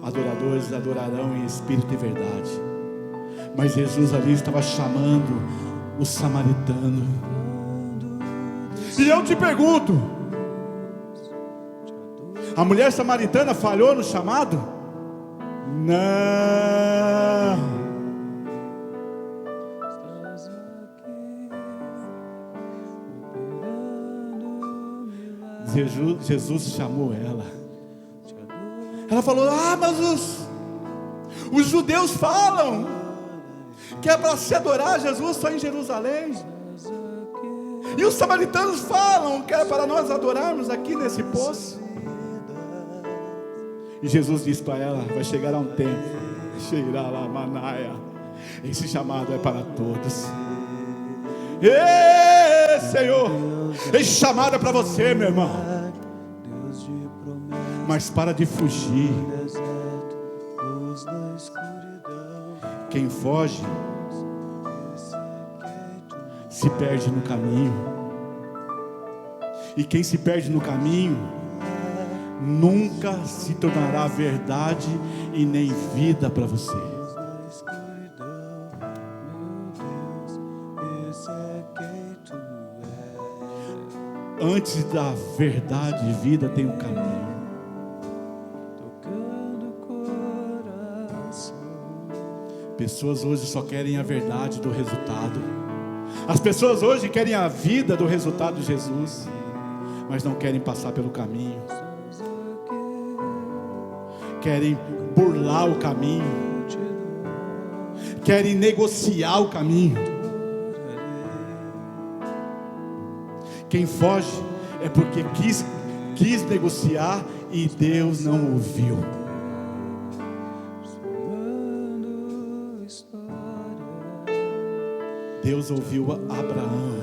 adoradores adorarão em espírito e verdade. Mas Jesus ali estava chamando o samaritano. E eu te pergunto, a mulher samaritana falhou no chamado? Não. Jesus chamou ela. Ela falou: mas os judeus falam que é para se adorar Jesus só em Jerusalém. E os samaritanos falam que é para nós adorarmos aqui nesse poço. E Jesus disse para ela: vai chegar a um tempo, esse chamado é para todos. Ei, Senhor, esse chamado é para você, meu irmão. Mas para de fugir. Quem foge se perde no caminho. E quem se perde no caminho nunca se tornará verdade e nem vida para você. Antes da verdade e vida tem um caminho. Pessoas hoje só querem a verdade do resultado. As pessoas hoje querem a vida do resultado de Jesus, mas não querem passar pelo caminho. Querem burlar o caminho. Querem negociar o caminho. Quem foge é porque quis negociar e Deus não ouviu. Deus ouviu Abraão.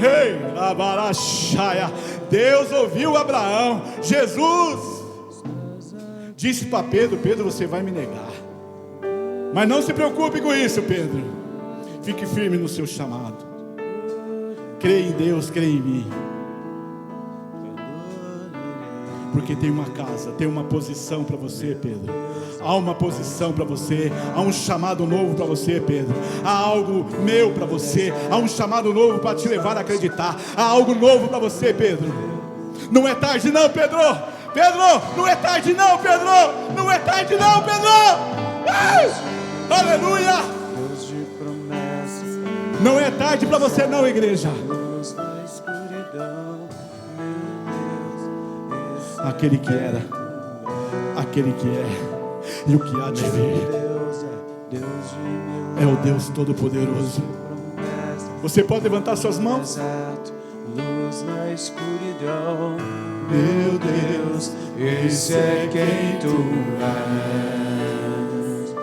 Ei, Abarachaya. Deus ouviu Abraão. Jesus disse para Pedro: Pedro, você vai me negar. Mas não se preocupe com isso, Pedro. Fique firme no seu chamado. Creia em Deus, creia em mim. Porque tem uma casa, tem uma posição para você, Pedro. Há uma posição para você. Há um chamado novo para você, Pedro. Há algo meu para você. Há um chamado novo para te levar a acreditar. Há algo novo para você, Pedro. Não é tarde não, Pedro. Pedro, não é tarde não, Pedro. Não é tarde não, Pedro. Aleluia. Não é tarde para você não, igreja. Aquele que era, aquele que é e o que há de vir é o Deus Todo-Poderoso. Você pode levantar suas mãos? Luz na escuridão, Meu Deus, esse é quem tu és.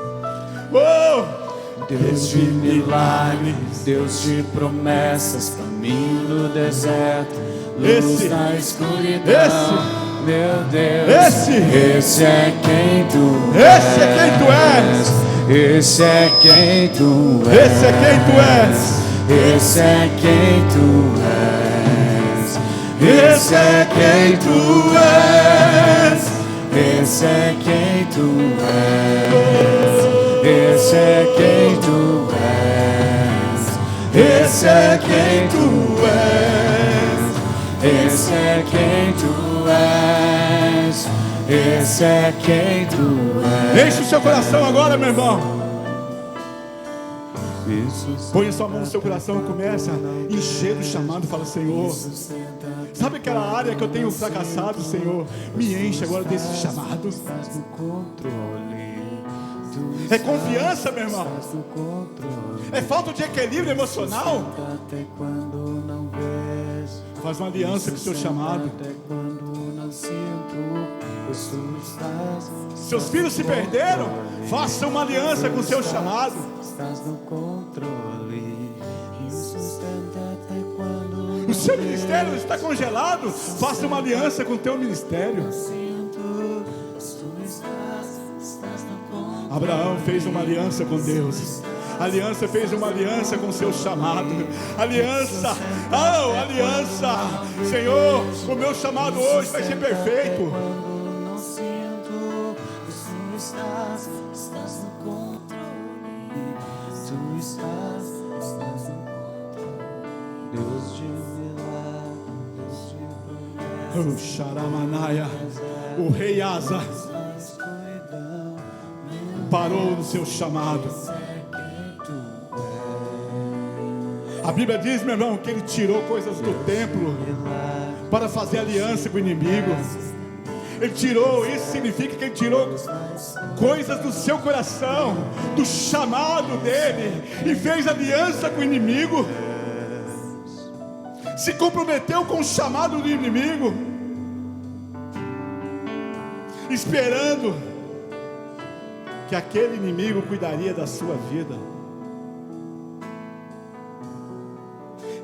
oh! Deus de milagres, Deus de promessas, caminho no deserto, luz na escuridão. Meu Deus, esse é quem tu és. Esse é quem tu és. Esse é quem tu és. Esse é quem tu és. Esse é quem tu és. Esse é quem tu és. Esse é quem tu és. Esse é quem tu és. Esse é quem tu és. Esse é quem tu és. Esse é quem tu és. Enche o seu coração agora, meu irmão. Põe sua mão no seu coração e começa a encher o chamado. Fala: Senhor, sabe aquela área que eu tenho fracassado, Senhor? Me enche agora desse chamado. É confiança, meu irmão. É falta de equilíbrio emocional. Até quando não vês, Faz uma aliança com o seu chamado. até quando não não sinto, pois tu estás. Seus filhos se perderam? Faça uma aliança com o seu chamado. Estás no controle, me sustenta até quando O seu ministério está congelado? Faça uma aliança com o teu ministério. não sinto, pois tu estás no controle. Abraão fez uma aliança com Deus. Aliança fez uma aliança com o seu chamado. Aliança, aliança. Senhor, o meu chamado hoje vai ser perfeito. Quando não sinto, pois tu estás no controle. Tu estás no controle. Deus de milagre, Deus de promessas. Oh, Xaramanaia, o rei Asa parou no seu chamado. A Bíblia diz, meu irmão, que ele tirou coisas do templo para fazer aliança com o inimigo. Ele tirou, isso significa que ele tirou coisas do seu coração, do chamado dele, e fez aliança com o inimigo. Se comprometeu com o chamado do inimigo, esperando que aquele inimigo cuidaria da sua vida.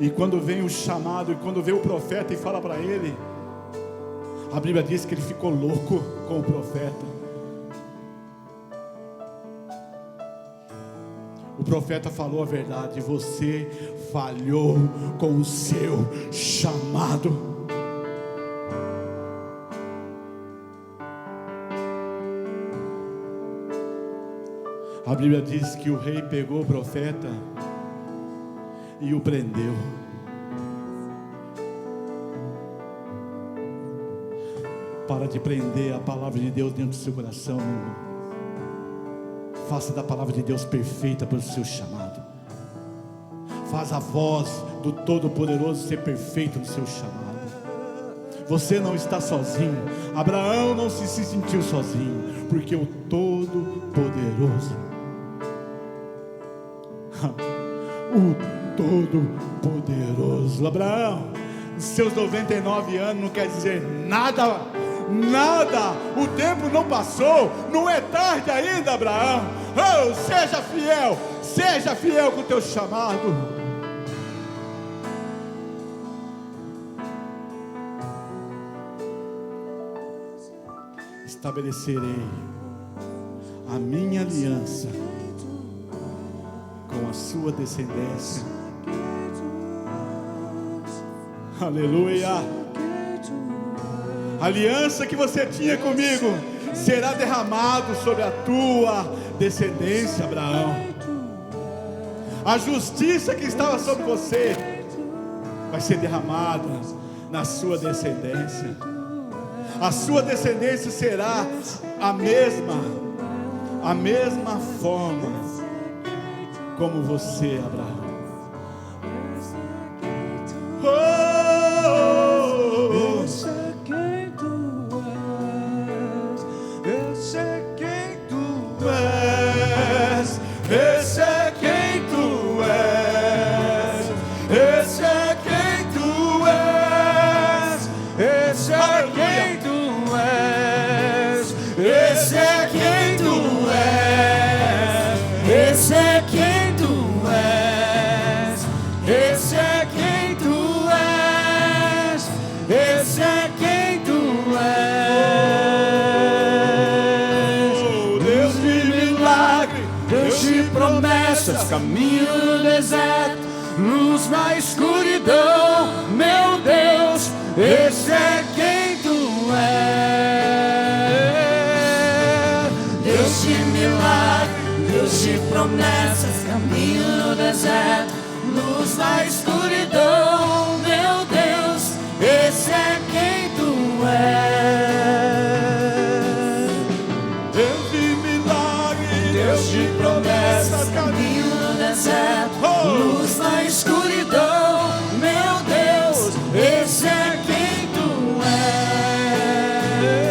E quando vem o chamado, e quando vem o profeta e fala para ele, a Bíblia diz que ele ficou louco com o profeta. O profeta falou a verdade: você falhou com o seu chamado. A Bíblia diz que o rei pegou o profeta e o prendeu. Para de prender a palavra de Deus dentro do seu coração. Faça da palavra de Deus perfeita para o seu chamado. Faz a voz do Todo-Poderoso ser perfeita no seu chamado. Você não está sozinho. Abraão não se sentiu sozinho, porque o Todo-Poderoso, o Todo-Poderoso. Abraão, seus 99 anos não quer dizer nada, nada. O tempo não passou, não é tarde ainda, Abraão. Oh, seja fiel com o teu chamado. Estabelecerei a minha aliança com a sua descendência. Aleluia. A aliança que você tinha comigo será derramado sobre a tua descendência, Abraão. A justiça que estava sobre você vai ser derramada na sua descendência. A sua descendência será a mesma forma como você, Abraão. Eu sei quem tu és, eu sei quem tu és, eu sei quem tu és, eu sei quem tu és, eu sei quem tu és, eu sei quem tu és, eu sei quem tu és, esse é quem tu és, esse é quem tu és. Oh, Deus de milagre, Deus de promessas, caminho no deserto, luz na escuridão, meu Deus, esse é quem tu és. Deus de milagre, Deus de promessas, caminho no deserto, luz na escuridão, meu Deus, esse é quem tu és. Deus de milagre, Deus de promessas, caminho no deserto, luz na escuridão, meu Deus, esse é quem tu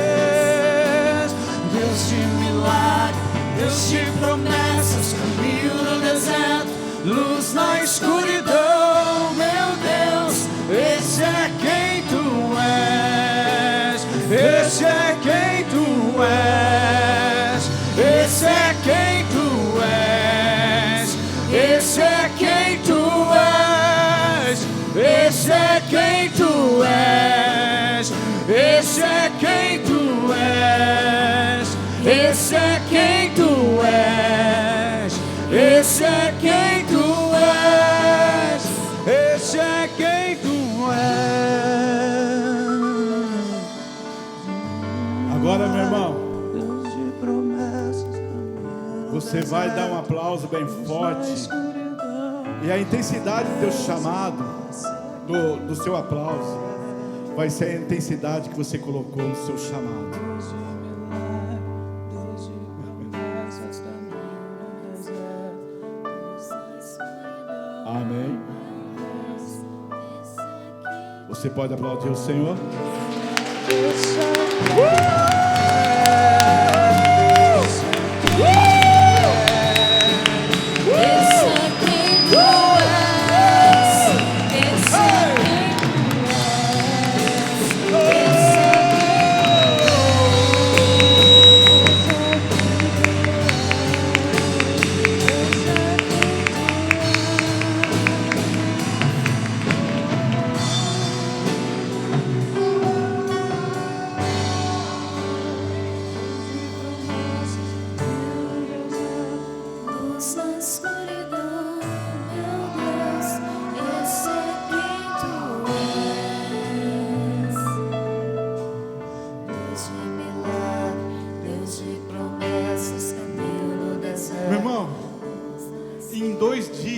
és. Deus de milagre, Deus de promessas, caminho no deserto, luz na escuridão, meu Deus, esse é quem tu és. esse é quem tu és, esse é quem tu és, esse é quem tu és. Agora, meu irmão, você vai dar um aplauso bem forte, e a intensidade do teu chamado, do seu aplauso, vai ser a intensidade que você colocou no seu chamado. Amém. Você pode aplaudir o Senhor?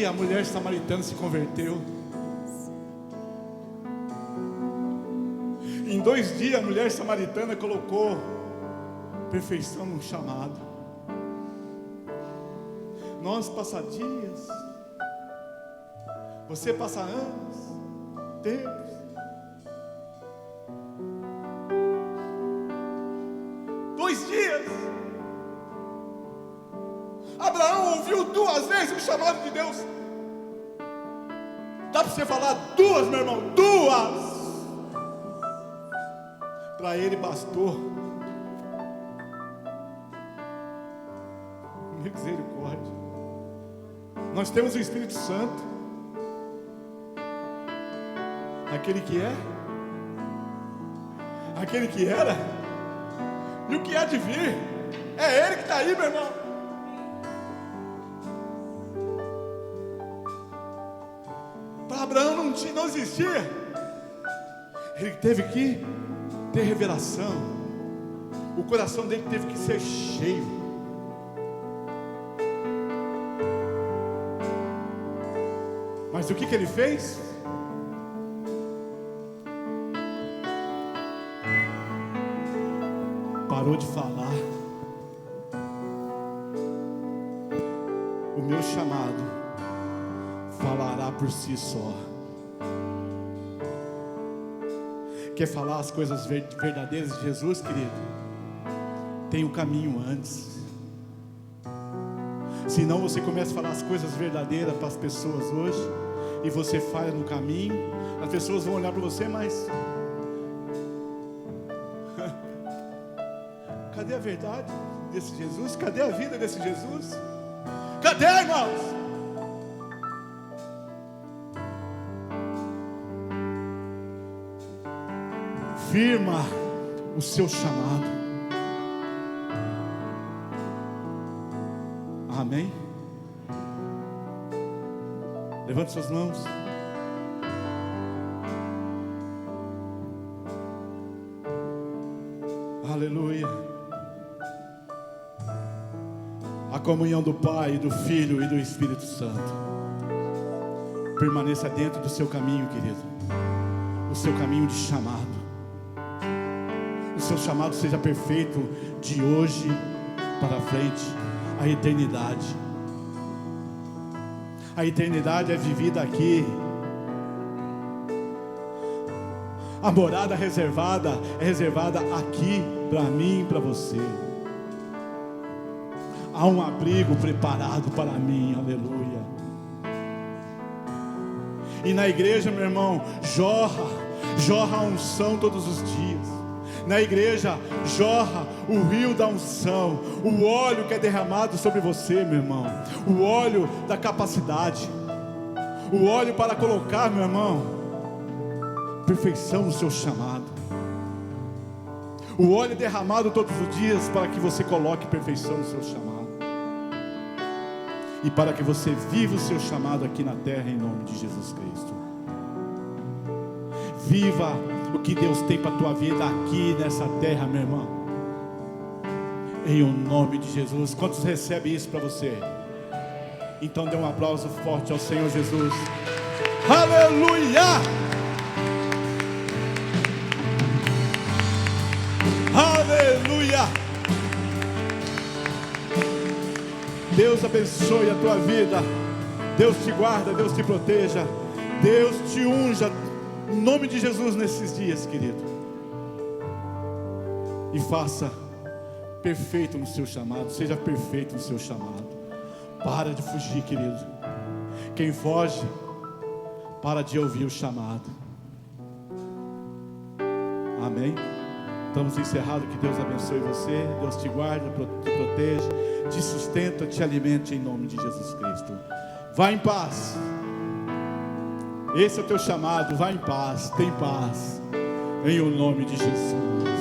A mulher samaritana se converteu. Em 2 dias a mulher samaritana colocou perfeição no chamado. Nós passa dias, você passa anos, tempos. Dois dias. Abraão ouviu 2 vezes o chamado de Deus. Dá para você falar 2, meu irmão? 2. Para ele bastou. Misericórdia. Nós temos o Espírito Santo, aquele que é, aquele que era e o que há de vir. É Ele que está aí, meu irmão. Para Abraão não existia. Ele teve que ter revelação. O coração dele teve que ser cheio. Mas o que ele fez? Parou de falar. O meu chamado falará por si só. Quer falar as coisas verdadeiras de Jesus, querido? Tem um caminho antes. Senão você começa a falar as coisas verdadeiras para as pessoas hoje, e você falha no caminho. As pessoas vão olhar para você, mas cadê a verdade desse Jesus? Cadê a vida desse Jesus? Cadê, irmãos? Firma o seu chamado. Amém? Levante suas mãos. Aleluia. A comunhão do Pai, do Filho e do Espírito Santo permaneça dentro do seu caminho, querido. O seu caminho de chamado. O seu chamado seja perfeito de hoje para frente, a eternidade. A eternidade é vivida aqui. A morada reservada é reservada aqui para mim e para você. Há um abrigo preparado para mim, aleluia. E na igreja, meu irmão, jorra a unção todos os dias. Na igreja jorra o rio da unção, o óleo que é derramado sobre você, meu irmão, o óleo da capacidade, o óleo para colocar, meu irmão, perfeição no seu chamado, O óleo é derramado todos os dias para que você coloque perfeição no seu chamado. E para que você viva o seu chamado aqui na terra em nome de Jesus Cristo. Viva o que Deus tem para a tua vida aqui nessa terra, meu irmão. Em o nome de Jesus. Quantos recebem isso para você? Então dê um aplauso forte ao Senhor Jesus. Aleluia! Aleluia! Deus abençoe a tua vida. Deus te guarda, Deus te proteja. Deus te unja em nome de Jesus nesses dias, querido. E faça perfeito no seu chamado. Seja perfeito no seu chamado. Para de fugir, querido. Quem foge, para de ouvir o chamado. Amém? Estamos encerrados. Que Deus abençoe você. Deus te guarde, te proteja, te sustenta, te alimente em nome de Jesus Cristo. Vá em paz. Esse é o teu chamado. Vá em paz. Tem paz. Em o nome de Jesus.